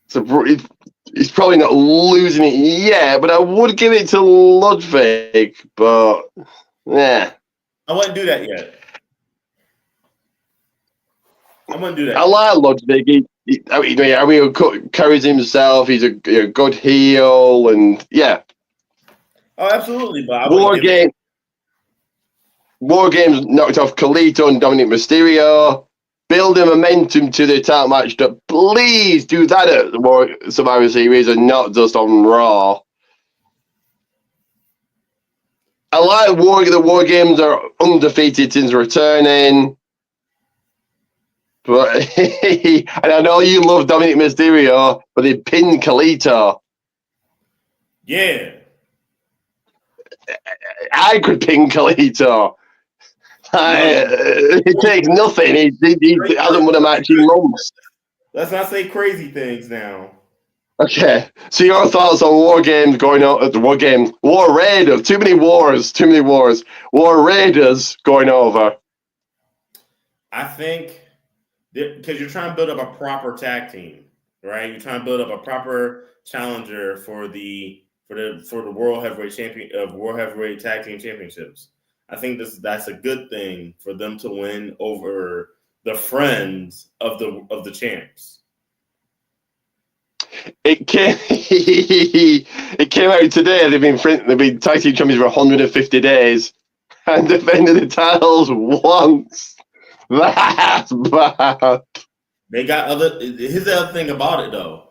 So he's probably not losing it yet, but I would give it to Ludwig. But, yeah. I wouldn't do that yet. I wouldn't do that. I like Ludwig. He carries himself. He's a good heel, and yeah. Oh, absolutely. But War Games knocked off Khalito and Dominic Mysterio. Building momentum to the title match. Please do that at the Survivor Series and not just on Raw. I like the War Games are undefeated since returning. But and I know you love Dominic Mysterio, but they pinned Khalito. Yeah. I could pin Khalito. It takes nothing. He hasn't won a match in months. Let's not say crazy things now. Okay, so your thoughts on War Games going on at the War Games? War Raiders, too many wars. War Raiders going over. I think because you're trying to build up a proper tag team, right? You're trying to build up a proper challenger for the World Heavyweight Tag Team Championships. I think that's a good thing for them to win over the friends of the champs. It came out today. They've been tag team champions for 150 days and defended the titles once. That's bad. They got here's the other thing about it though.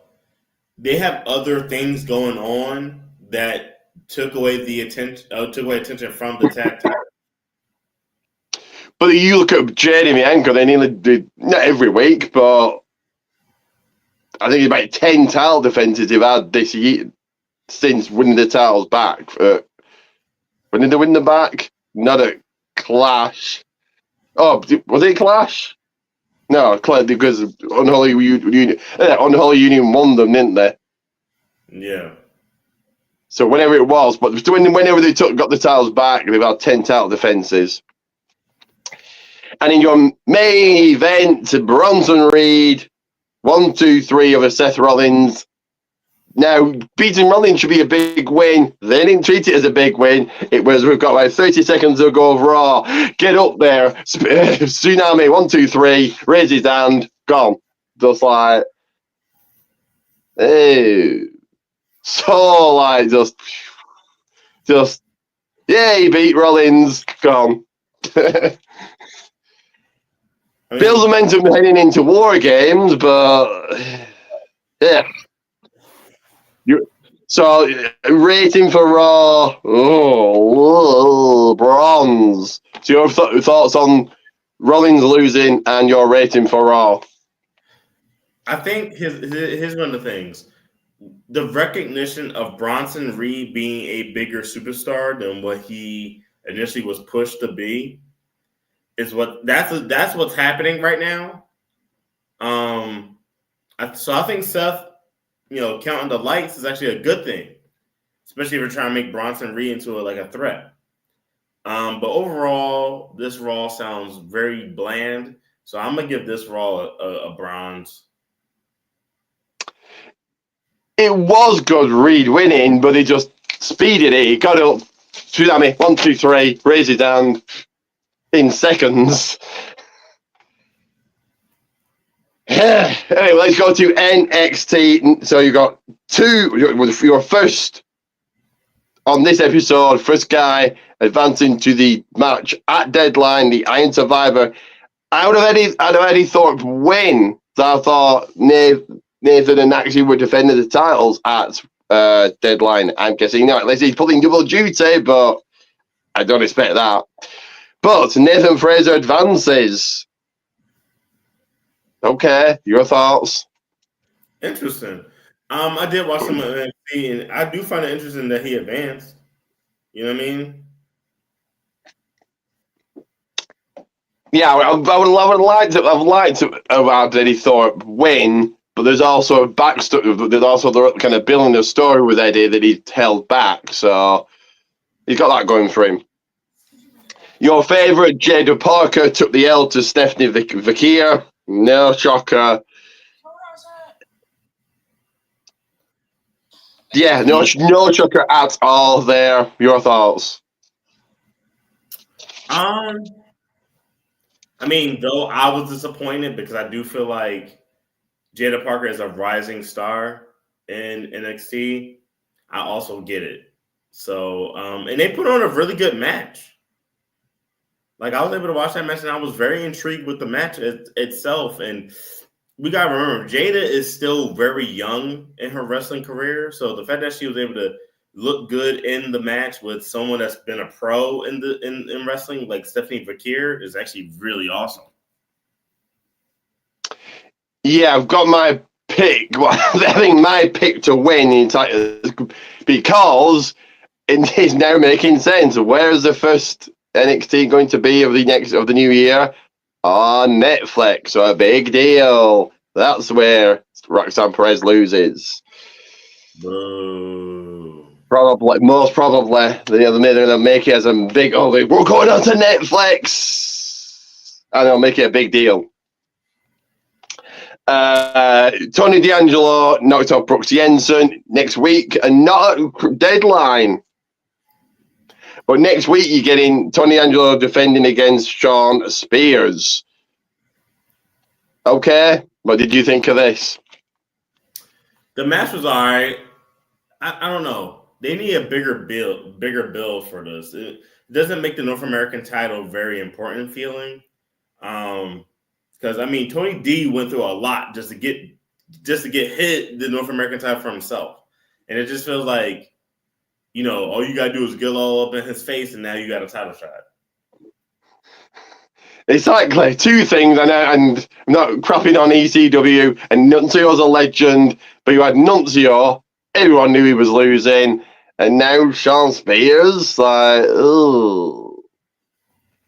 They have other things going on that took away attention from the tag team. But you look at Jeremy Anchor, they nearly did, not every week, but I think it's about 10 title defenses they've had this year since winning the titles back. When did they win them back? Not a Clash. Oh, was it Clash? No, because Unholy Union won them, didn't they? Yeah. So whenever it was, but whenever they got the titles back, they've had 10 title defenses. And in your main event, Bronson Reed, 1, 2, 3 over Seth Rollins. Now, beating Rollins should be a big win. They didn't treat it as a big win. It was, we've got like 30 seconds to go of Raw. Get up there. Tsunami, 1, 2, 3. Raise his hand. Gone. Just like, hey. So, like, just, yeah, he beat Rollins. Gone. Builds momentum heading into War Games, but yeah. So, rating for Raw, bronze. So, your thoughts on Rollins losing and your rating for Raw? I think here's one of the things. The recognition of Bronson Reed being a bigger superstar than what he initially was pushed to be is that's what's happening right now. So I think Seth, counting the lights is actually a good thing, especially if you're trying to make Bronson Reed into a threat. But overall, this Raw sounds very bland, so I'm gonna give this Raw a bronze. It was good Reed winning, but he just speeded it. He got it up. Tsunami, 1, 2, 3, raise it down in seconds. Anyway, let's go to NXT. So you got your first on this episode, first guy advancing to the match at Deadline, the Iron Survivor. Out of Eddie Thorpe win, so I thought Nathan and Naxi were defending the titles at Deadline. I'm guessing not, unless he's pulling double duty, but I don't expect that. But Nathan Fraser advances. Okay, your thoughts? Interesting. I did watch some of NXT, and I do find it interesting that he advanced. You know what I mean? Yeah, I would like to have Eddie Thorpe win, but there's also a backstory. There's also the kind of building a story with Eddie that he held back, so he's got that going for him. Your favourite, Jada Parker, took the L to Stephanie Vakir. No shocker. Yeah, no shocker at all there. Your thoughts? I mean, though I was disappointed because I do feel like Jada Parker is a rising star in NXT. I also get it. So, and they put on a really good match. Like, I was able to watch that match, and I was very intrigued with the match itself. And we got to remember, Jada is still very young in her wrestling career. So the fact that she was able to look good in the match with someone that's been a pro in wrestling, like Stephanie Vakir, is actually really awesome. Yeah, I've got my pick. Well, I think my pick to win because it is now making sense. Where is the first NXT going to be of the new year? On Netflix, so a big deal. That's where Roxanne Perez loses. Boo. Most probably, they're going to make it as a big. Oh, we're going on to Netflix, and they'll make it a big deal. Tony D'Angelo knocked off Brooks Jensen next week, and not at Deadline. But next week, you're getting Tony D'Angelo defending against Sean Spears. Okay, what did you think of this? The match was all right. I don't know. They need a bigger build for this. It doesn't make the North American title very important feeling. Because I mean, Tony D went through a lot just to get hit the North American title for himself, and it just feels like, all you gotta do is get all up in his face, and now you got a title shot. Exactly. Two things, and I'm not crapping on ECW, and Nuncio's a legend, but you had Nuncio, everyone knew he was losing, and now Sean Spears, like, ugh.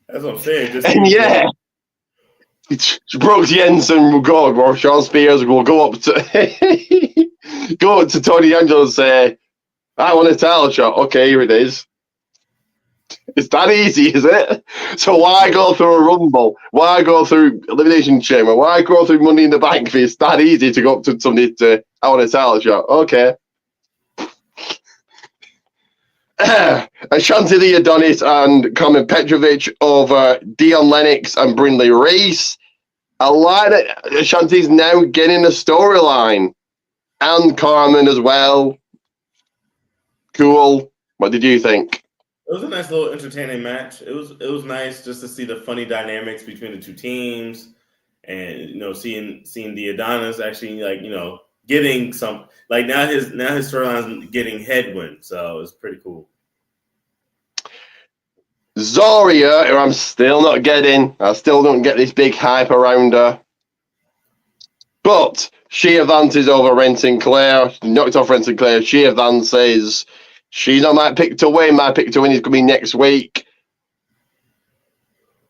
That's what I'm saying. And yeah, Brooks Jensen will go, or Sean Spears will go up to Tony D'Angelo and say, I want a title shot. Okay, here it is. It's that easy, is it? So why go through a Rumble? Why go through Elimination Chamber? Why go through Money in the Bank if it's that easy to go up to somebody to, I want a title shot? Okay, Ashanti the Adonis and Carmen Petrovic over Dion Lennox and Brindley Reese. I like that Ashanti's now getting a storyline. And Carmen as well. Cool. What did you think? It was a nice little entertaining match. It was nice just to see the funny dynamics between the two teams, and seeing the Adonis actually getting some now his storyline's getting headwind, so it's pretty cool. Zarya, who I'm still not getting. I still don't get this big hype around her. But she advances over Ren Sinclair. Knocked off Ren Sinclair. She advances. She's not my pick to win. My pick to win is going to be next week.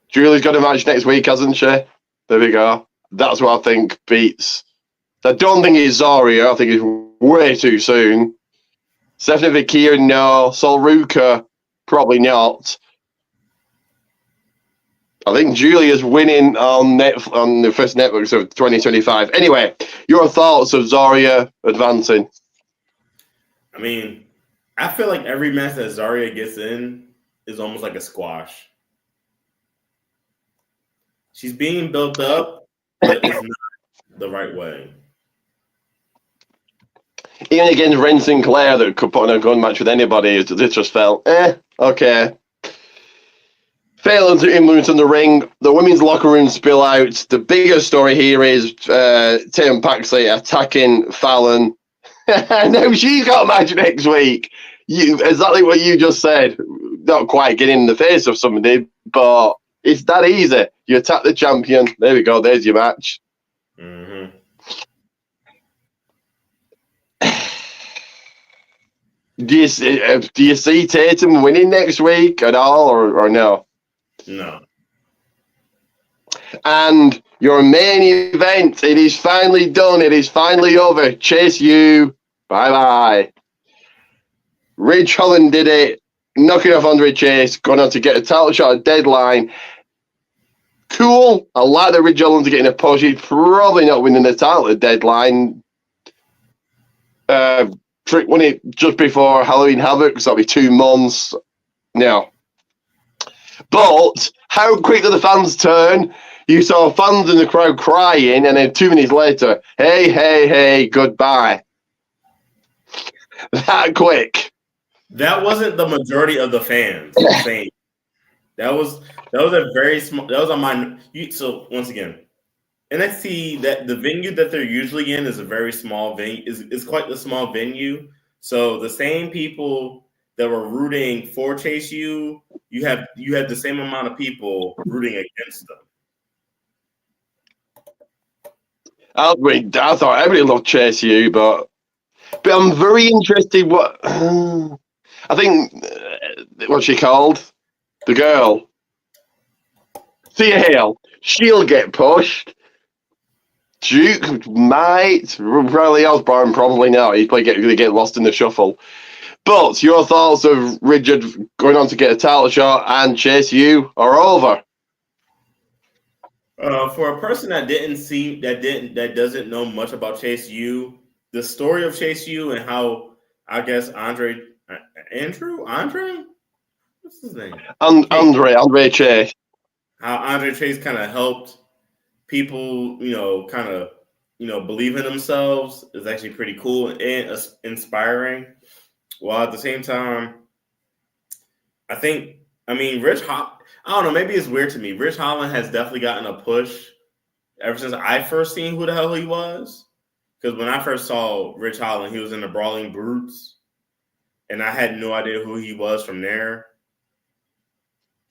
Julie's got a match next week, hasn't she? There we go. That's what I think beats. I don't think it's Zarya. I think it's way too soon. Stephanie Vikir, no. Solruka, probably not. I think Julia's winning on the first networks of 2025. Anyway, your thoughts of Zarya advancing? I mean, I feel like every match that Zarya gets in is almost like a squash. She's being built up, but it's not the right way. Even against Ren Sinclair, that could put on a gun match with anybody, it just felt, okay. Failing to influence in the ring, the women's locker room spill out. The bigger story here is Tatum Paxley attacking Fallon. No, she's got a match next week. Exactly what you just said. Not quite getting in the face of somebody, but it's that easy. You attack the champion. There we go. There's your match. Mm-hmm. Do you see Tatum winning next week at all, or no? No. And your main event, it is finally done. It is finally over. Chase U. Bye-bye. Ridge Holland did it. Knocking off Andre Chase. Going on to get a title shot at Deadline. Cool. I like that Ridge Holland's getting a push. He's probably not winning the title at Deadline. Trick won it just before Halloween Havoc, so that'll be 2 months. No. But how quick do the fans turn? You saw fans in the crowd crying, and then 2 minutes later, hey, goodbye. That quick. That wasn't the majority of the fans saying. That was a very small. That was on my. So once again, NXT, that the venue that they're usually in is a very small venue. Is quite a small venue. So the same people that were rooting for Chase U, you have the same amount of people rooting against them. I thought everybody loved Chase U, but I'm very interested. What I think, what's she called? The girl, Thea Hale. She'll get pushed. Duke might. Riley Osborne probably not. He's probably going to get lost in the shuffle. But your thoughts of Richard going on to get a title shot and Chase U are over. For a person that doesn't know much about Chase U, the story of Chase U and how I guess Andre, what's his name? Andre Chase. How Andre Chase kind of helped people, believe in themselves is actually pretty cool and inspiring. While at the same time, Rich Holland, I don't know, maybe it's weird to me. Rich Holland has definitely gotten a push ever since I first seen who the hell he was. Because when I first saw Rich Holland, he was in the Brawling Brutes, and I had no idea who he was from there.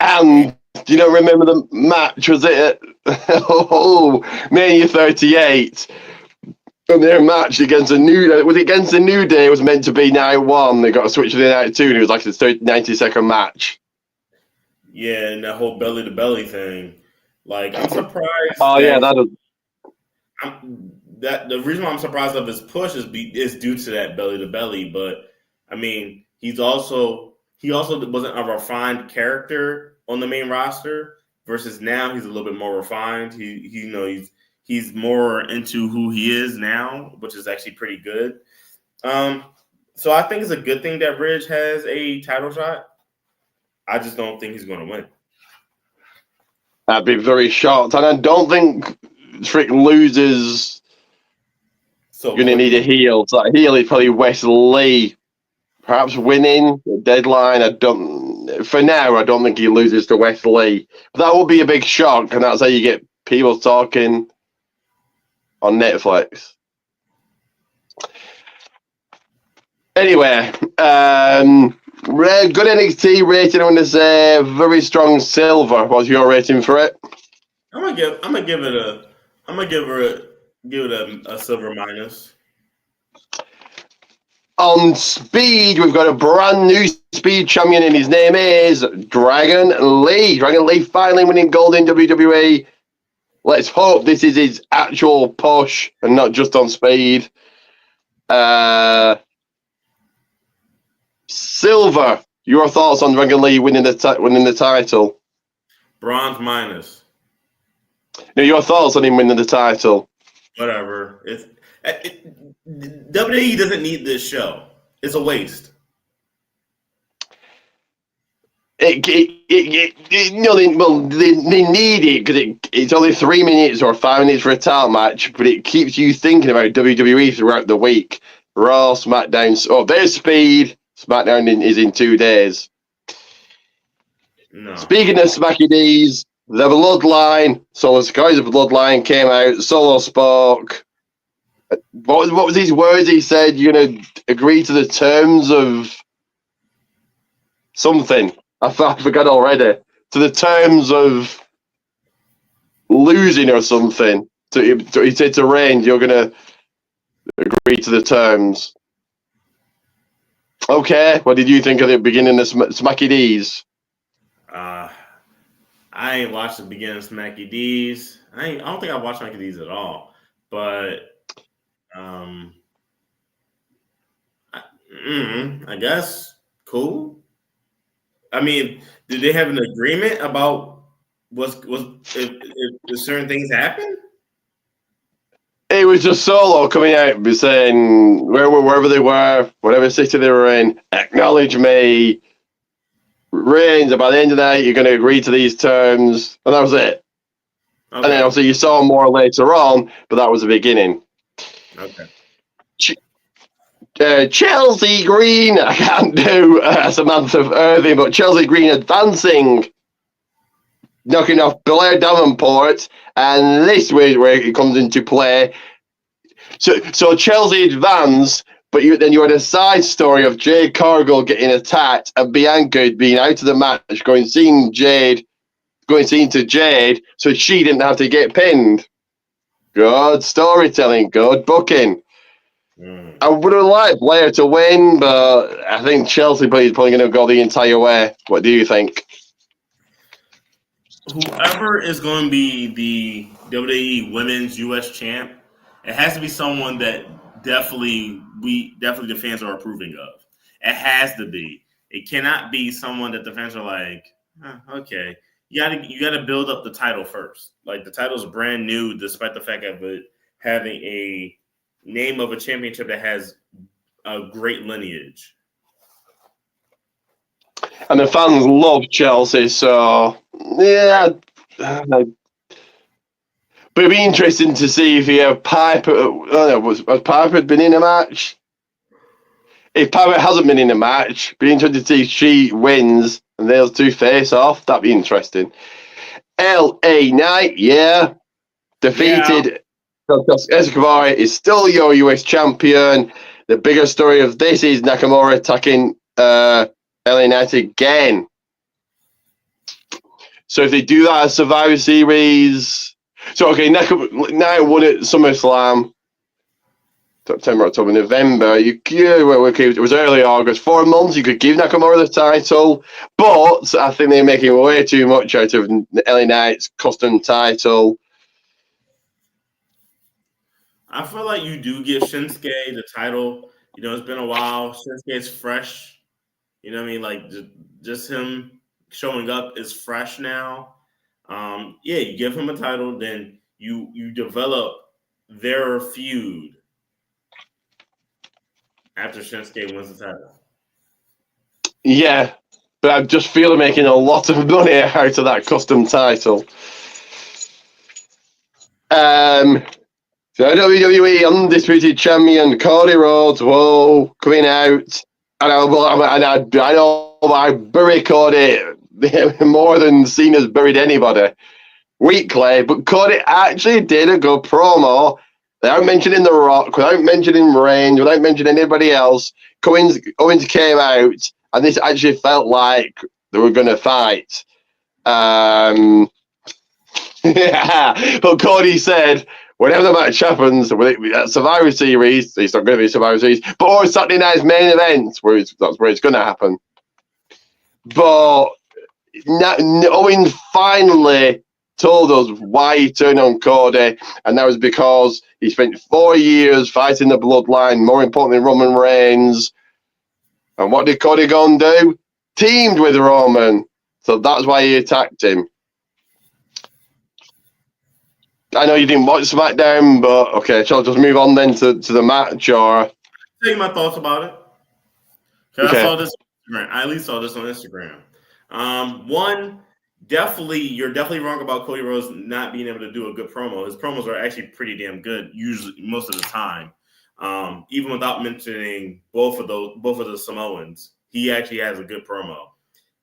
And do you remember the match? Was it Mania 38? And their match against the New Day, was it against the New Day? It was meant to be night 1. They got a switch to the night 2, and it was like a 90-second match. Yeah, and that whole belly to belly thing. Like, I'm surprised. The reason why I'm surprised of his push is due to that belly to belly. But I mean, he also wasn't a refined character on the main roster. Versus now, he's a little bit more refined. He's more into who he is now, which is actually pretty good. So I think it's a good thing that Ridge has a title shot. I just don't think he's going to win. I'd be very shocked, and I don't think Trick loses. So Going to need a heel. So a heel is probably Wesley, perhaps winning the deadline. For now, I don't think he loses to Wesley. But that would be a big shock, and that's how you get people talking on Netflix. Anyway, good NXT rating. I'm going to say very strong silver. What's your rating for it? I'm gonna give it a silver minus. On Speed, we've got a brand new Speed champion, and his name is Dragon Lee. Dragon Lee finally winning gold in WWE. Let's hope this is his actual push and not just on Speed. Silver, your thoughts on Dragon Lee winning the title? Bronze minus. No, your thoughts on him winning the title? Whatever. WWE doesn't need this show. It's a waste. They need it because it's only 3 minutes or 5 minutes for a title match, but it keeps you thinking about WWE throughout the week. Raw, SmackDown. Oh, there's Speed. SmackDown is in 2 days. No. Speaking of Smacky D's, the Bloodline. So the guys of Bloodline came out. Solo spoke. What was his words? He said, "You're gonna agree to the terms of something." I forgot already. To the terms of losing or something. He said to Reigns, "You're gonna agree to the terms." Okay, what did you think of the beginning of Smacky D's? I ain't watched the beginning of Smacky D's. I don't think I watched Smacky D's at all. But I guess cool. I mean, did they have an agreement about if certain things happen? It was just Solo coming out saying wherever they were, whatever city they were in, acknowledge me. Reigns, by the end of the night, you're going to agree to these terms, and that was it. Okay. And then obviously you saw more later on, but that was the beginning. Okay. Chelsea Green, I can't do Samantha Irving, but Chelsea Green advancing, knocking off Blair Davenport, and this way where it comes into play. So Chelsea advanced, but then you had a side story of Jade Cargill getting attacked and Bianca being out of the match, going to Jade, so she didn't have to get pinned. Good storytelling, good booking. I would have liked Blair to win, but I think Chelsea is probably going to go the entire way. What do you think? Whoever is going to be the WWE Women's U.S. Champ, it has to be someone that definitely the fans are approving of. It has to be. It cannot be someone that the fans are like, okay. You got to build up the title first. Like the title's brand new, despite the fact of it having a name of a championship that has a great lineage. And the fans love Chelsea, so yeah. But it'd be interesting to see if you have Piper. Has Piper been in a match? If Piper hasn't been in a match, it'd be interesting to see if she wins and those two face off. That'd be interesting. LA Knight, yeah. Defeated. Escobar is still your US champion. The bigger story of this is Nakamura attacking LA Knight again. So if they do that as Survivor Series, Knight won at SummerSlam, September, October, November. It was early August. 4 months, you could give Nakamura the title, but I think they're making way too much out of LA Knight's custom title. I feel like you do give Shinsuke the title. It's been a while. Shinsuke's fresh. You know what I mean? Like just him showing up is fresh now. You give him a title, then you develop their feud. after Shinsuke wins the title. Yeah, but I just feel they're making a lot of money out of that custom title. So WWE Undisputed Champion Cody Rhodes, whoa, coming out. And I know I bury Cody more than Cena's buried anybody weekly, but Cody actually did a good promo without mentioning The Rock, without mentioning Reigns, without mentioning anybody else. Owens came out, and this actually felt like they were going to fight. Yeah, but Cody said, whenever the match happens, at Survivor Series, it's not going to be Survivor Series, but or Saturday night's main event, that's where it's going to happen. But Owen finally told us why he turned on Cody, and that was because he spent 4 years fighting the Bloodline, more importantly, Roman Reigns. And what did Cody go and do? Teamed with Roman. So that's why he attacked him. I know you didn't watch SmackDown, but okay, shall I just move on then to the match, or? Tell you my thoughts about it. Okay. I saw this on Instagram. I at least saw this on Instagram. One, you're definitely wrong about Cody Rhodes not being able to do a good promo. His promos are actually pretty damn good, usually most of the time. Even without mentioning both of the Samoans, he actually has a good promo.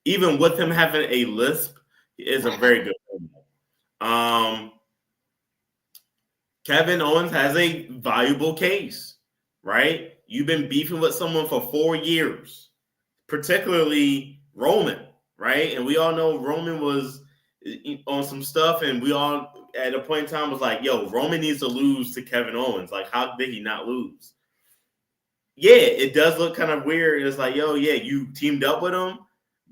Even with him having a lisp, he is a very good promo. Kevin Owens has a valuable case, right? You've been beefing with someone for 4 years, particularly Roman, right? And we all know Roman was on some stuff, and we all at a point in time was like, yo, Roman needs to lose to Kevin Owens. Like, how did he not lose? Yeah, it does look kind of weird. It's like, yo, yeah, you teamed up with him,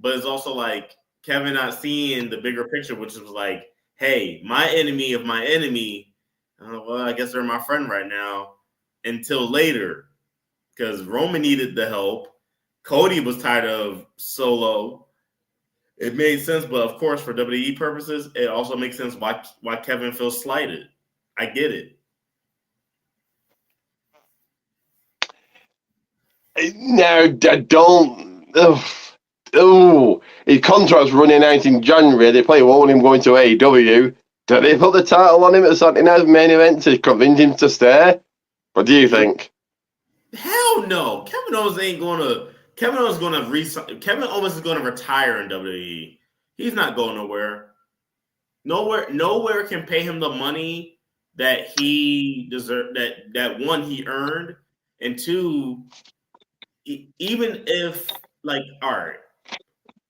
but it's also like Kevin not seeing the bigger picture, which was like, hey, my enemy of my enemy, well, I guess they're my friend right now until later, because Roman needed the help. Cody was tired of Solo. It made sense, but of course, for WWE purposes, it also makes sense why Kevin feels slighted. I get it. Now, don't. His contract's running out in January. They probably won't want him going to AEW. Do they put the title on him at Saturday night's main event to convince him to stay? What do you think? Hell no. Kevin Owens is going to retire in WWE. He's not going nowhere. Nowhere can pay him the money that he deserved, that one he earned, and two, even if like, all right,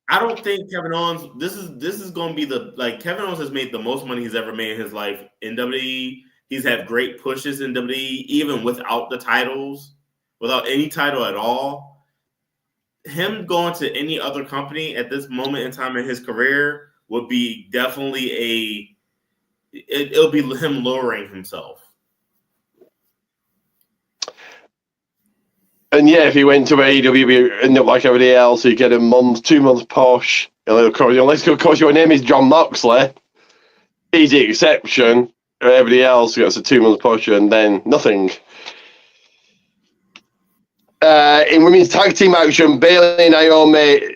I don't think Kevin Owens. This is going to be Kevin Owens has made the most money he's ever made in his life in WWE. He's had great pushes in WWE, even without the titles, without any title at all. Him going to any other company at this moment in time in his career would be definitely it'll be him lowering himself. And yeah, if he went to AEW, end up like everybody else, you get a month, 2 months posh. Unless of course your name is John Moxley, he's the exception. Everybody else gets a 2 months push and then nothing. In women's tag team action, Bayley and Naomi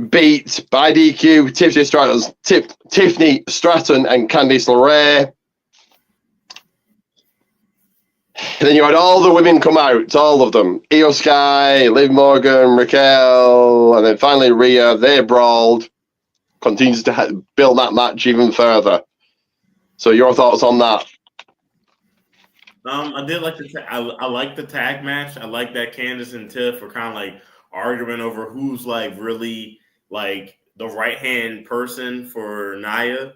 beat by DQ Tiffany Stratton and Candice LeRae. And then you had all the women come out, all of them. Io Sky, Liv Morgan, Raquel, and then finally Rhea. They brawled. Continues to build that match even further. So your thoughts on that? I did like I like the tag match. I like that Candice and Tiff were kind of like arguing over who's like really like the right hand person for Nia,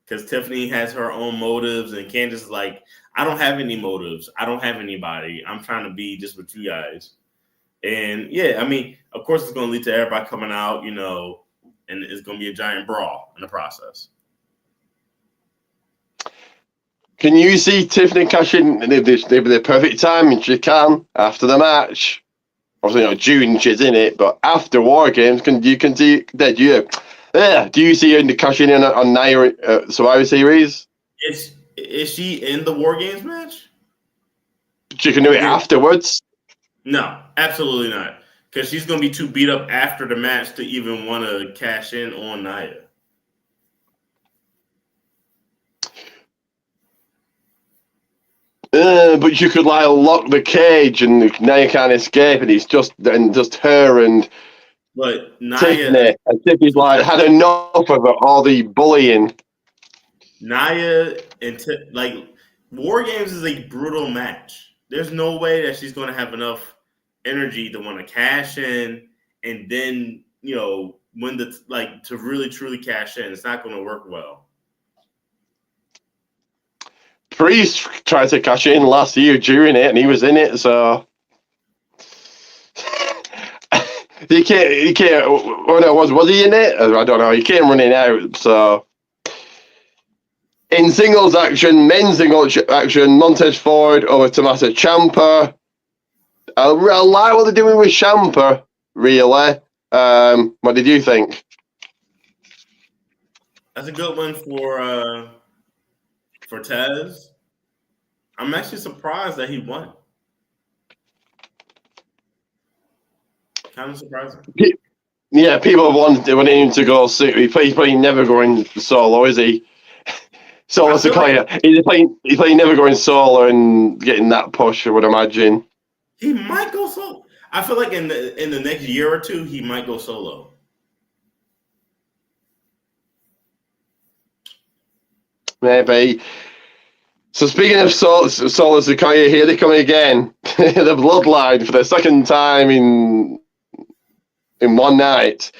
because Tiffany has her own motives and Candice is like, I don't have any motives. I don't have anybody. I'm trying to be just with you guys. And yeah, I mean, of course, it's going to lead to everybody coming out, and it's going to be a giant brawl in the process. Can you see Tiffany cashing the perfect time, and she can after the match? Obviously not June, she's in it, but after War Games, do you see her cashing in on Nia Survivor Series? Is she in the War Games match? She can do it afterwards. No, absolutely not. Because she's going to be too beat up after the match to even want to cash in on Nia. But you could like lock the cage and Nia can't escape, and it's just her and But Nia, Tiffany. And Tiffany's like had enough of it, all the bullying. Nia and War Games is a brutal match. There's no way that she's going to have enough energy to want to cash in and then when to really truly cash in. It's not going to work well. Priest tried to cash in last year during it, and he was in it, so he can't. Oh no, was he in it? I don't know. He came running out. So in singles action, men's singles action, Montez Ford over Tommaso Ciampa. I like what they're doing with Ciampa. Really, what did you think? That's a good one for Taz. I'm actually surprised that he won. Kind of surprising. Yeah, people wanted him to go. He's probably never going solo, is he? Solo Sequoia. He's probably never going solo and getting that push, I would imagine. He might go solo. I feel like in the next year or two, he might go solo. Maybe. So speaking of Solo Sequoia, here they come again. The Bloodline for the second time in one night.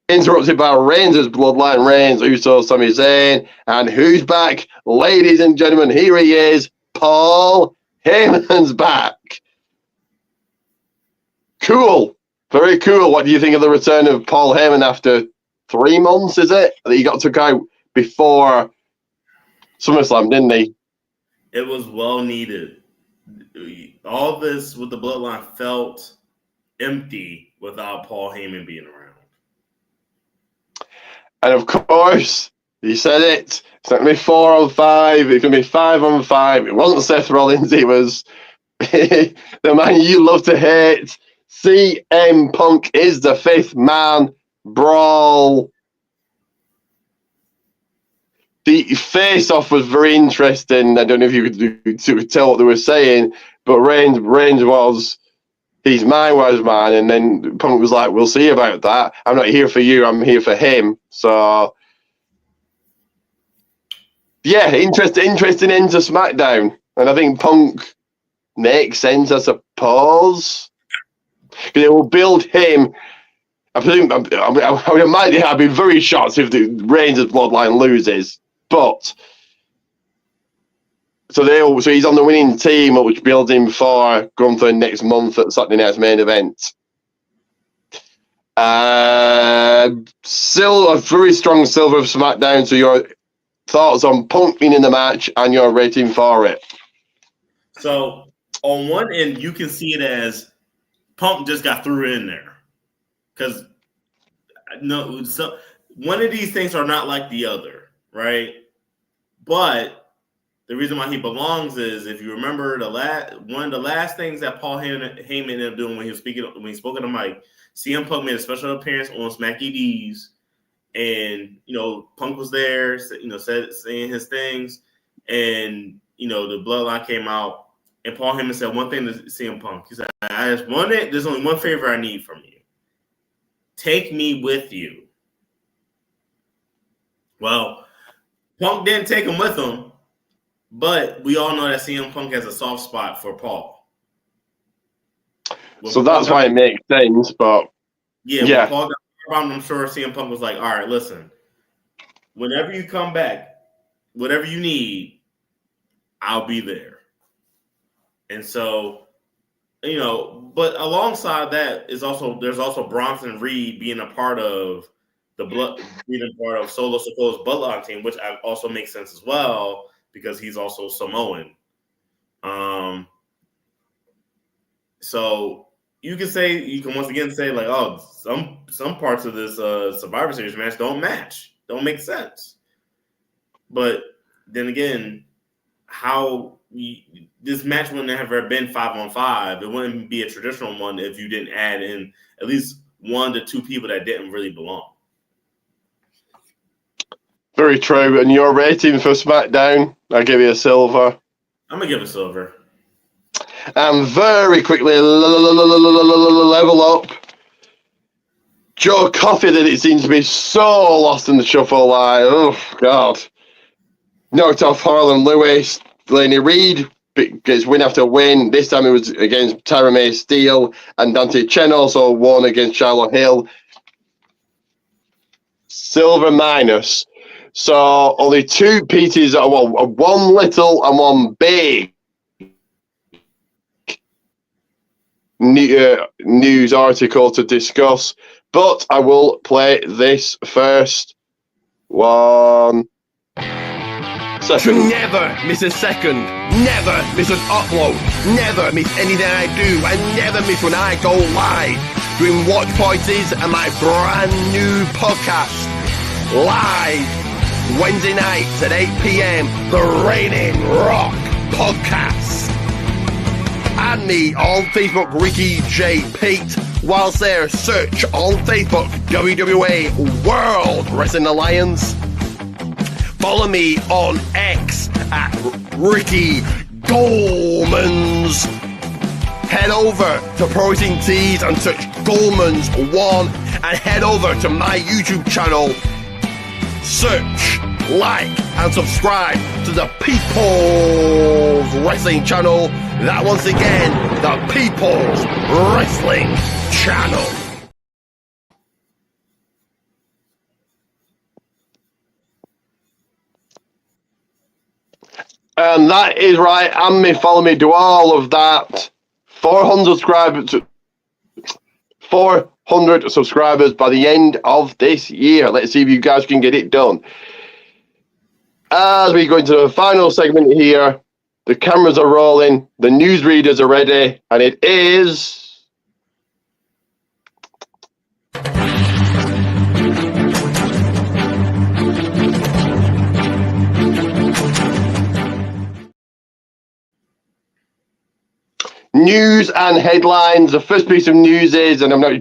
Interrupted by Reigns' Bloodline. Reigns, Uso, Sami Zayn. And who's back? Ladies and gentlemen, here he is. Paul Heyman's back. Cool. Very cool. What do you think of the return of Paul Heyman after 3 months, is it? That he got took out before SummerSlam, didn't he? It was well needed. All this with the Bloodline felt empty without Paul Heyman being around. And of course, he said it. It's not going to be 4 on 5. It's going to be 5 on 5. It wasn't Seth Rollins. It was the man you love to hate. CM Punk is the 5th man. Brawl. The face-off was very interesting. I don't know if you could tell what they were saying, but Reigns was, he's my wise man, and then Punk was like, we'll see about that. I'm not here for you, I'm here for him. So, yeah, interesting into SmackDown. And I think Punk makes sense, I suppose. Because it will build him. I presume, I would imagine I'd be very shocked if the Reigns' Bloodline loses. But so he's on the winning team, which builds him for going for next month at Saturday Night's main event. Still a very strong Silver of SmackDown. So your thoughts on Punk being in the match and your rating for it? So on one end, you can see it as Punk just got thrown in there because one of these things are not like the other. Right, but the reason why he belongs is if you remember one of the last things that Paul Heyman ended up doing when he spoke on the mic, CM Punk made a special appearance on Smacky D's, and Punk was there, saying his things, and the Bloodline came out, and Paul Heyman said one thing to CM Punk. He said, "There's only one favor I need from you. Take me with you." Well, Punk didn't take him with him, but we all know that CM Punk has a soft spot for Paul. So that's why it makes sense, but yeah. When Paul got the problem, I'm sure CM Punk was like, all right, listen, whenever you come back, whatever you need, I'll be there. And so, but alongside that there's also Bronson Reed being a part of being a part of Solo Sikoa's Bloodline team, which also makes sense as well because he's also Samoan. So you can once again say like, oh, some parts of this Survivor Series match don't make sense. But then again, how this match wouldn't have ever been 5-on-5. It wouldn't be a traditional one if you didn't add in at least 1 to 2 people that didn't really belong. Very true. And your rating for SmackDown? I'll give you a silver. I'm gonna give it silver. And very quickly level up. Joe Coffey, that it seems to be so lost in the shuffle. Like, oh God, knocked off Harlan Lewis. Laney Reed gets win after win. This time it was against Tara May Steele, and Dante Chen also won against Charlotte Hill. Silver minus. So only 2 pieces, well, 1 little and 1 big news article to discuss. But I will play this first. 1 second. Never miss a second. Never miss an upload. Never miss anything I do. And never miss when I go live. Doing watch parties and my brand new podcast. Live Wednesday nights at 8 p.m. The Reigning Rock Podcast. And me on Facebook, Ricky J. Pete. Whilst there, search on Facebook, WWA World Wrestling Alliance. Follow me on X at Ricky Goldmans. Head over to Pro Wrestling Tees and search Goldmans1 and head over to my YouTube channel. Search, like, and subscribe to the People's Wrestling Channel. That once again, the People's Wrestling Channel. And that is right. And me, follow me, do all of that. 400 subscribers by the end of this year. Let's see if you guys can get it done. As we go into the final segment here, the cameras are rolling, the newsreaders are ready, and it is... news and headlines. The first piece of news is, and don't know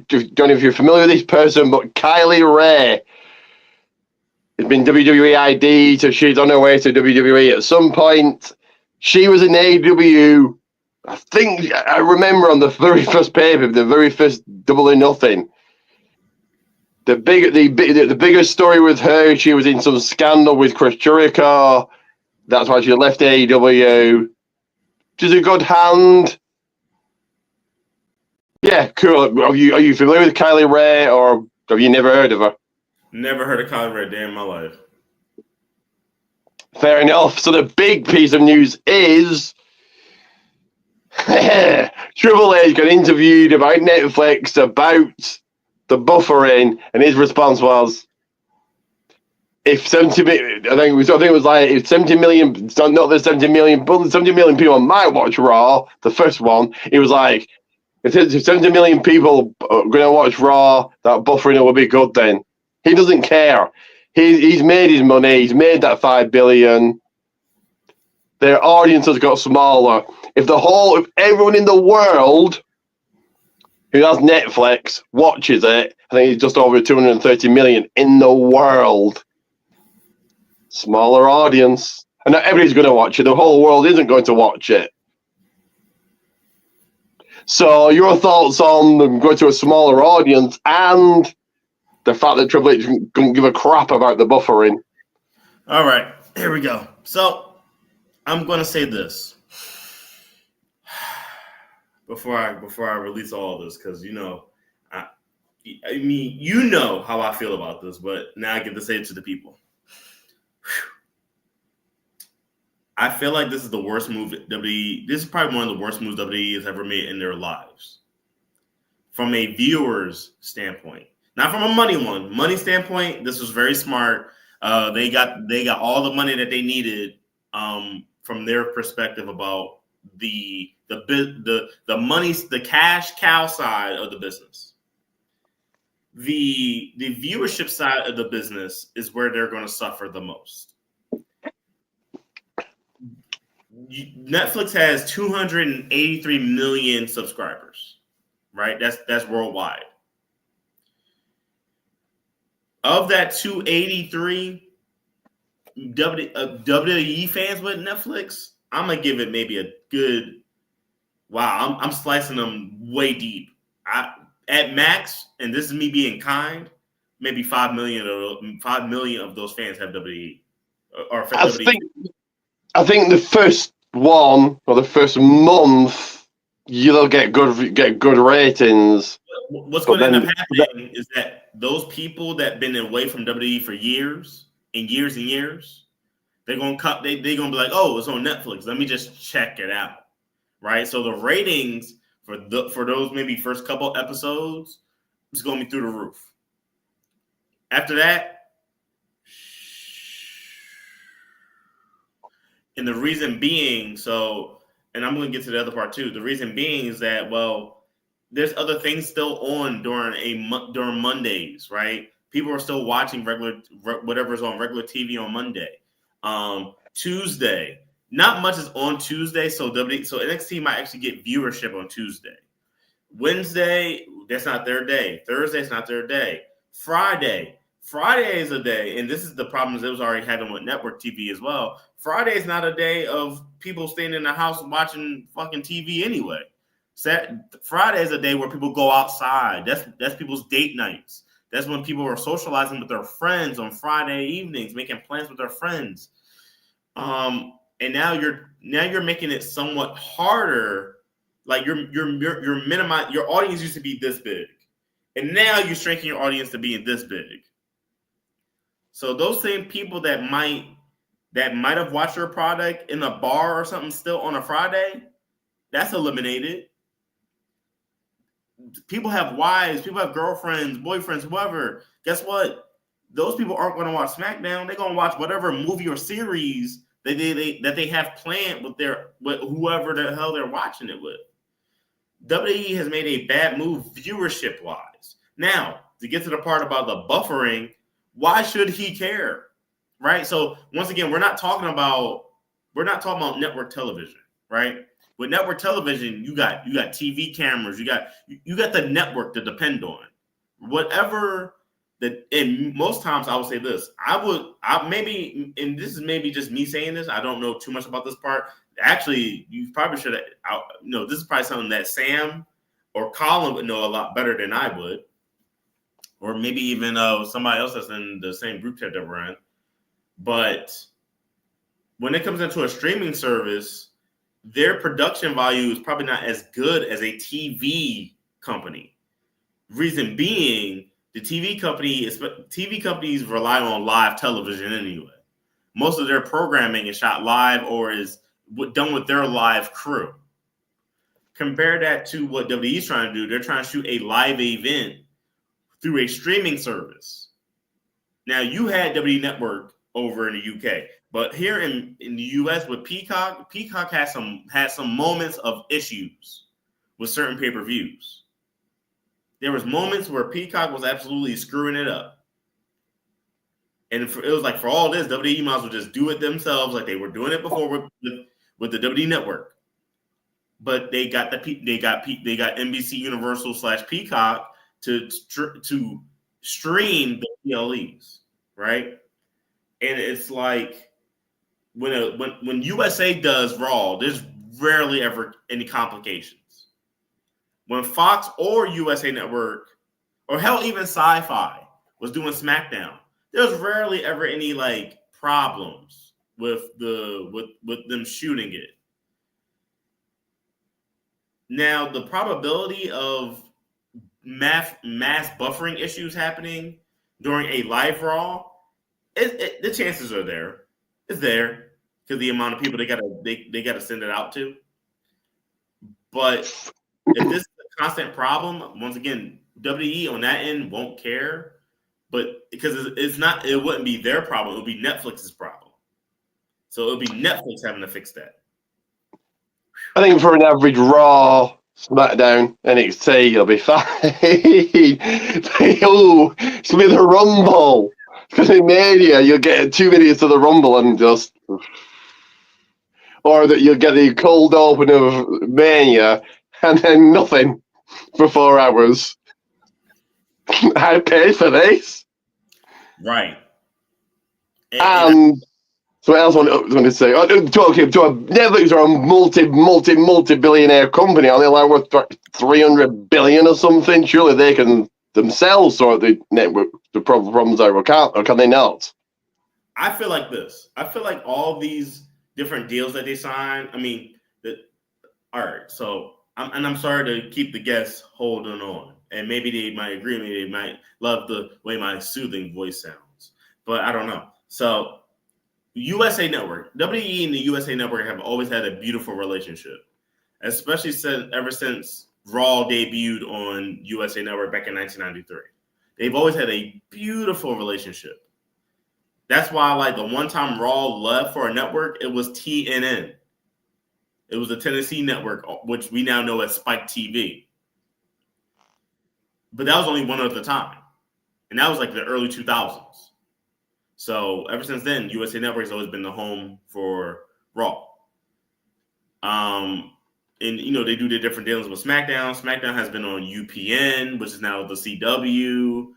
if you're familiar with this person, but Kylie Ray has been WWE ID, so she's on her way to WWE at some point. She was in AEW, I think, I remember on the very first paper, the very first Double or Nothing. The biggest story with her, she was in some scandal with Chris Jericho. That's why she left AEW. She's a good hand. Yeah, cool. Are you familiar with Kylie Ray, or have you never heard of her? Never heard of Kylie Ray a day in my life. Fair enough. So the big piece of news is Triple H got interviewed about Netflix, about the buffering, and his response was, if 70 million, I think it was like, if 70 million, not the 70 million, but 70 million people might watch Raw, the first one, he was like, if 70 million people are going to watch Raw, that buffering will be good then. He doesn't care. He's made his money. He's made that $5 billion. Their audience has got smaller. If everyone in the world who has Netflix watches it, I think it's just over 230 million in the world. Smaller audience. And not everybody's going to watch it. The whole world isn't going to watch it. So your thoughts on them going to a smaller audience and the fact that Triple H couldn't give a crap about the buffering? All right, here we go. So I'm going to say this before I release all this, because I mean you know how I feel about this, but now I get to say it to the people. I feel like this is the worst move WWE. This is probably one of the worst moves WWE has ever made in their lives, from a viewer's standpoint. Not from a money standpoint. This was very smart. They got all the money that they needed from their perspective about the money, the cash cow side of the business. The viewership side of the business is where they're going to suffer the most. Netflix has 283 million subscribers, right? That's worldwide. Of that 283 WWE fans with Netflix, I'm gonna give it maybe a good. Wow, I'm slicing them way deep. At max, and this is me being kind, maybe 5 million of those fans have WWE or WWE. I think the first one or the first month you'll get good ratings. What's going to end up happening is that those people that been away from WWE for years and years and years, they're gonna cut. They're gonna be like, oh, it's on Netflix. Let me just check it out, right? So the ratings for those maybe first couple episodes is going to be through the roof. After that, and the reason being, and I'm going to get to the other part too. The reason being is that, well, there's other things still on during Mondays, right? People are still watching whatever's on regular TV on Monday. Tuesday, not much is on Tuesday, so NXT might actually get viewership on Tuesday. Wednesday, that's not their day. Thursday, it's not their day. Friday is a day, and this is the problems it was already having with network TV as well. Friday is not a day of people staying in the house watching fucking TV anyway. Friday is a day where people go outside. That's people's date nights. That's when people are socializing with their friends on Friday evenings, making plans with their friends. And now you're making it somewhat harder. Like you're minimizing. Your audience used to be this big, and now you're shrinking your audience to being this big. So those same people that might have watched your product in a bar or something still on a Friday, that's eliminated. People have wives, people have girlfriends, boyfriends, whoever. Guess what? Those people aren't going to watch SmackDown. They're going to watch whatever movie or series that they have planned with whoever the hell they're watching it with. WWE has made a bad move viewership wise. Now, to get to the part about the buffering, why should he care? Right? So once again, we're not talking about network television, right? With network television, you got TV cameras, you got the network to depend on. And most times I would say this. And this is maybe just me saying this. I don't know too much about this part. Actually, you probably should have. This is probably something that Sam or Colin would know a lot better than I would, or maybe even somebody else that's in the same group chat that we're in. But when it comes into a streaming service, their production value is probably not as good as a TV company. Reason being, the TV companies rely on live television anyway. Most of their programming is shot live or is done with their live crew. Compare that to what WWE is trying to do. They're trying to shoot a live event through a streaming service. Now, you had WWE Network over in the UK, but here in the US with Peacock had some moments of issues with certain pay-per-views. There was moments where Peacock was absolutely screwing it up. And it was like, for all this, WWE might as well just do it themselves like they were doing it before with the WWE Network. But they got NBC Universal / Peacock to stream the PLEs, right? And it's like when USA does Raw, there's rarely ever any complications. When Fox or USA Network, or hell, even Sci-Fi was doing SmackDown, there's rarely ever any like problems with them shooting it. Now, the probability of mass buffering issues happening during a live Raw, the chances are there. It's there because the amount of people they gotta send it out to. But if this is a constant problem, once again, WWE on that end won't care. But because it wouldn't be their problem. It would be Netflix's problem. So it would be Netflix having to fix that. I think for an average Raw, SmackDown, NXT, you'll be fine. Oh, it's going to be the Rumble. Because in Mania, you'll get 2 minutes of the Rumble and just... or that you'll get the cold open of Mania and then nothing for 4 hours. I paid for this. Right. And so what else I wanted to say? Talking to a Netflix are a multi-billionaire company. Are they like worth 300 billion or something? Surely they can themselves sort the network, the problems out, or can they not? I feel like this. I feel like all these different deals that they sign. I mean, all right. So, I'm sorry to keep the guests holding on, and maybe they might agree. Maybe they might love the way my soothing voice sounds, but I don't know. So, USA Network, WWE and the USA Network have always had a beautiful relationship, especially ever since Raw debuted on USA Network back in 1993. They've always had a beautiful relationship. That's why, like, the one time Raw left for a network, it was TNN. It was the Tennessee Network, which we now know as Spike TV. But that was only one at the time. And that was like the early 2000s. So ever since then, USA Network has always been the home for Raw. And, you know, they do their different dealings with SmackDown. SmackDown has been on UPN, which is now the CW.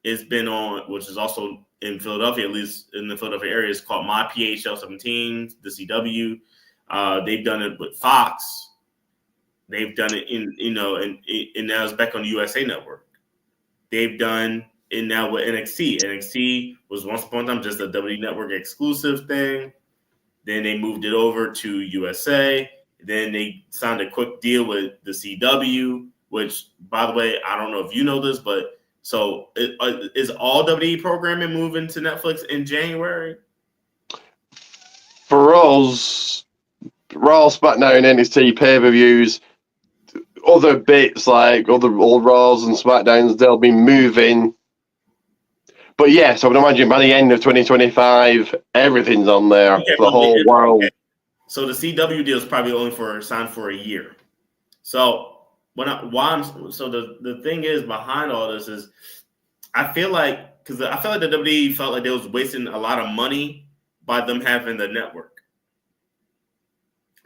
It's been on, which is also in Philadelphia, at least in the Philadelphia area, it's called My PHL 17, the CW. They've done it with Fox. They've done it in, you know, and now it's back on the USA Network. They've done it now with NXT. NXT was once upon a time just a WWE Network exclusive thing. Then they moved it over to USA. Then they signed a quick deal with the CW, which, by the way, I don't know if you know this, but so is all WWE programming moving to Netflix in January? For us, Raw, SmackDown, NXT pay-per-views, other bits like other old Raws and SmackDowns, they'll be moving. But yes, I would imagine by the end of 2025, everything's on there for the whole world. Okay. So the CW deal is probably only signed for a year. So the thing is behind all this is I feel like the WWE felt like they was wasting a lot of money by them having the network.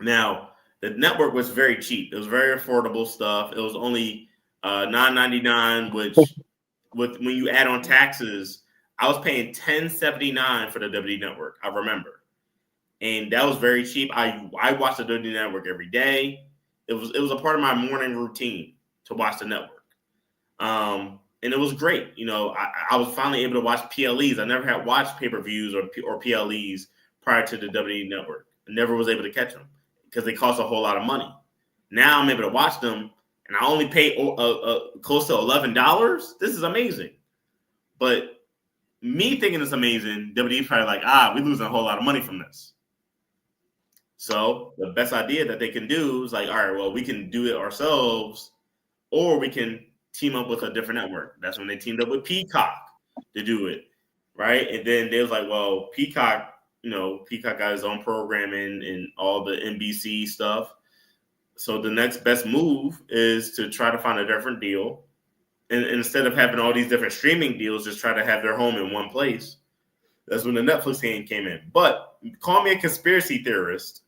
Now, the network was very cheap. It was very affordable stuff. It was only $9.99, which when you add on taxes, I was paying $10.79 for the WWE network. I remember. And that was very cheap. I watched the WWE network every day. It was a part of my morning routine to watch the network. And it was great. You know, I was finally able to watch PLEs. I never had watched pay-per-views or PLEs prior to the WWE network. I never was able to catch them because they cost a whole lot of money. Now I'm able to watch them, and I only pay close to $11. This is amazing. But me thinking it's amazing, WWE's probably like, we're losing a whole lot of money from this. So the best idea that they can do is like, all right, well, we can do it ourselves, or we can team up with a different network. That's when they teamed up with Peacock to do it, right? And then they was like, well, Peacock got his own programming and all the NBC stuff. So the next best move is to try to find a different deal. And instead of having all these different streaming deals, just try to have their home in one place. That's when the Netflix game came in. But call me a conspiracy theorist.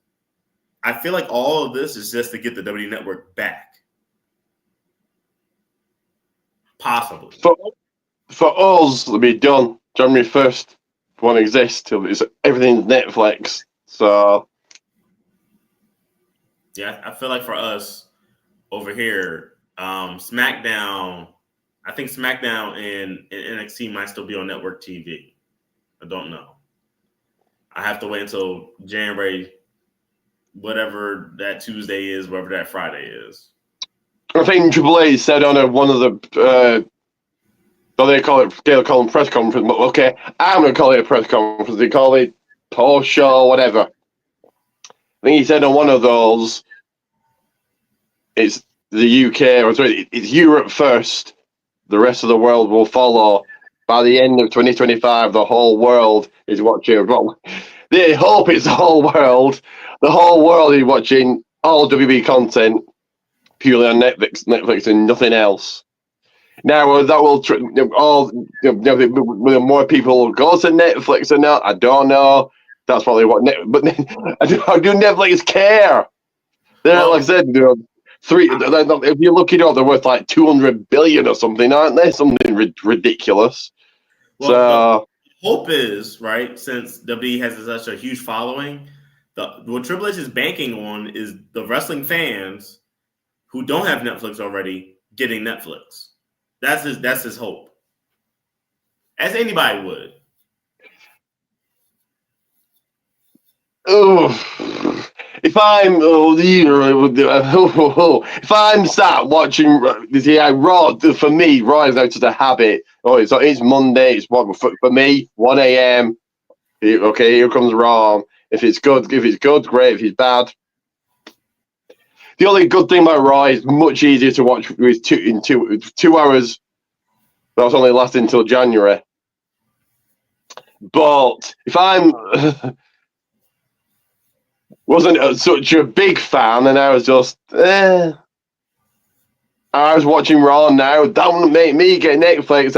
I feel like all of this is just to get the WWE network back. Possibly. For us, it'll be done January 1st. Won't exist till everything's Netflix. So yeah, I feel like for us over here, SmackDown. I think SmackDown and NXT might still be on network TV. I don't know. I have to wait until January, whatever that Tuesday is, whatever that Friday is. I think Triple H said on one of the they'll call them press conference, but okay, I'm going to call it a press conference. They call it post show, whatever. I think he said on one of those, it's the UK, or sorry, it's Europe first. The rest of the world will follow. By the end of 2025, the whole world is watching. Well, they hope it's the whole world. The whole world is watching all WB content purely on Netflix and nothing else. Now that will more people will go to Netflix or not, I don't know. That's probably what. But then, how do Netflix care? They're like I said, if you look it up, they're worth like 200 billion or something, aren't they? Something ridiculous. Well, So the hope is right since WWE has such a huge following. What Triple H is banking on is the wrestling fans who don't have Netflix already getting Netflix. That's his hope, as anybody would. If I'm sat watching Raw, for me, Raw is now just a habit. It's Monday. It's for me 1 a.m. Okay, here comes Raw. If it's good, great. If it's bad, the only good thing about Raw is much easier to watch with 2 hours. That's only lasting until January. But if I'm wasn't such a big fan, and I was just, I was watching Raw now. That wouldn't make me get Netflix.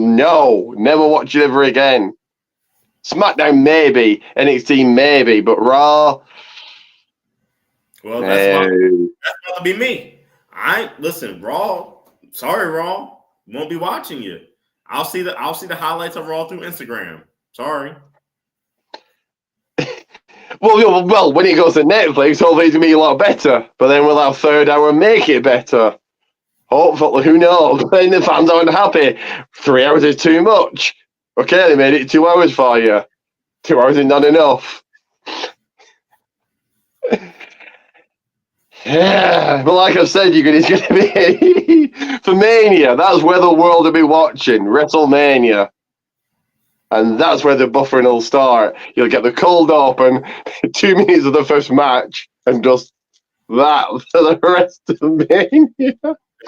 No, never watch it ever again. SmackDown maybe, NXT maybe, but Raw. Well, that's about to be me. Listen, Raw. Sorry, Raw. Won't be watching you. I'll see the highlights of Raw through Instagram. Sorry. Well, when it goes to Netflix, hopefully it's going to be a lot better. But then we'll have third hour make it better. Hopefully, who knows? Then the fans aren't happy. 3 hours is too much. Okay, they made it 2 hours for you. 2 hours is not enough. Yeah, but like I said, it's going to be for Mania. That's where the world will be watching WrestleMania. And that's where the buffering will start. You'll get the cold open, 2 minutes of the first match, and just that for the rest of Mania.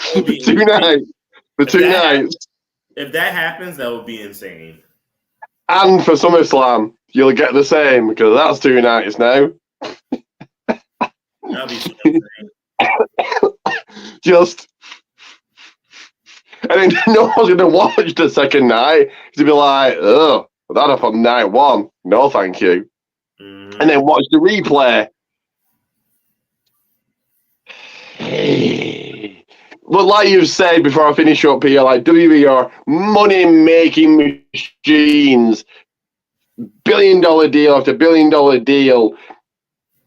For 2 nights. For 2 nights. If that happens, that would be insane. And for SummerSlam, you'll get the same, because that's 2 nights now. That'd be so insane. Just. And then no one's going to watch the second night. To be like, oh, that up on night 1. No, thank you. Mm-hmm. And then watch the replay. But like you've said before I finish up here, like WWE are money-making machines. $1 billion deal after $1 billion deal.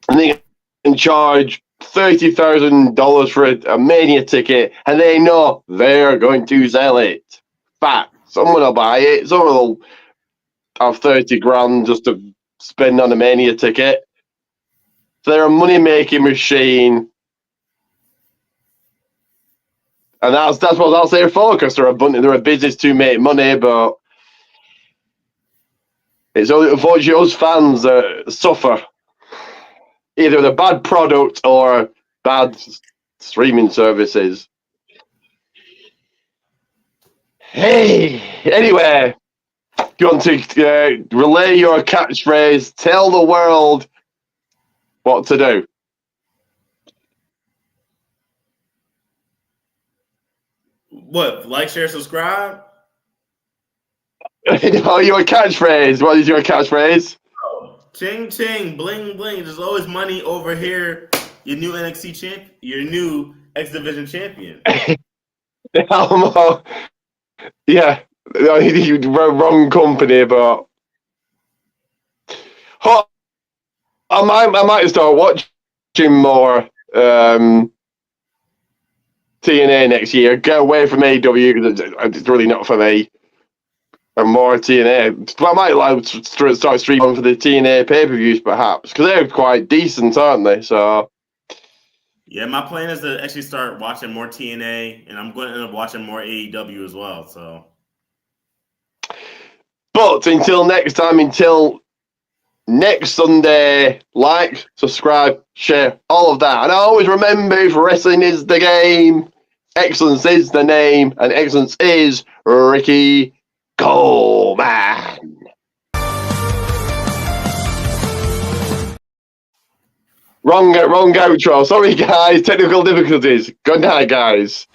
And they can charge $30,000 for a Mania ticket, and they know they're going to sell it. Fact. Someone will buy it. Someone will have 30 grand just to spend on a Mania ticket. So they're a money-making machine. And that's their focus. They're a business to make money, but it's only unfortunately us fans that suffer. Either the bad product or bad streaming services. Hey, anyway, do you want to relay your catchphrase? Tell the world what to do. What? Like, share, subscribe? No, your catchphrase. What is your catchphrase? Ching ching, bling bling. There's always money over here. Your new NXT champ, your new X Division champion. Yeah, you wrong company, but I might start watching more TNA next year. Get away from AEW because it's really not for me. And more TNA. I might start streaming for the TNA pay-per-views, perhaps, because they're quite decent, aren't they? So, yeah, my plan is to actually start watching more TNA, and I'm going to end up watching more AEW as well. So, but until next time, until next Sunday, like, subscribe, share, all of that, and always remember: if wrestling is the game, excellence is the name, and excellence is Ricky Coleman. Wrong outro. Sorry, guys. Technical difficulties. Good night, guys.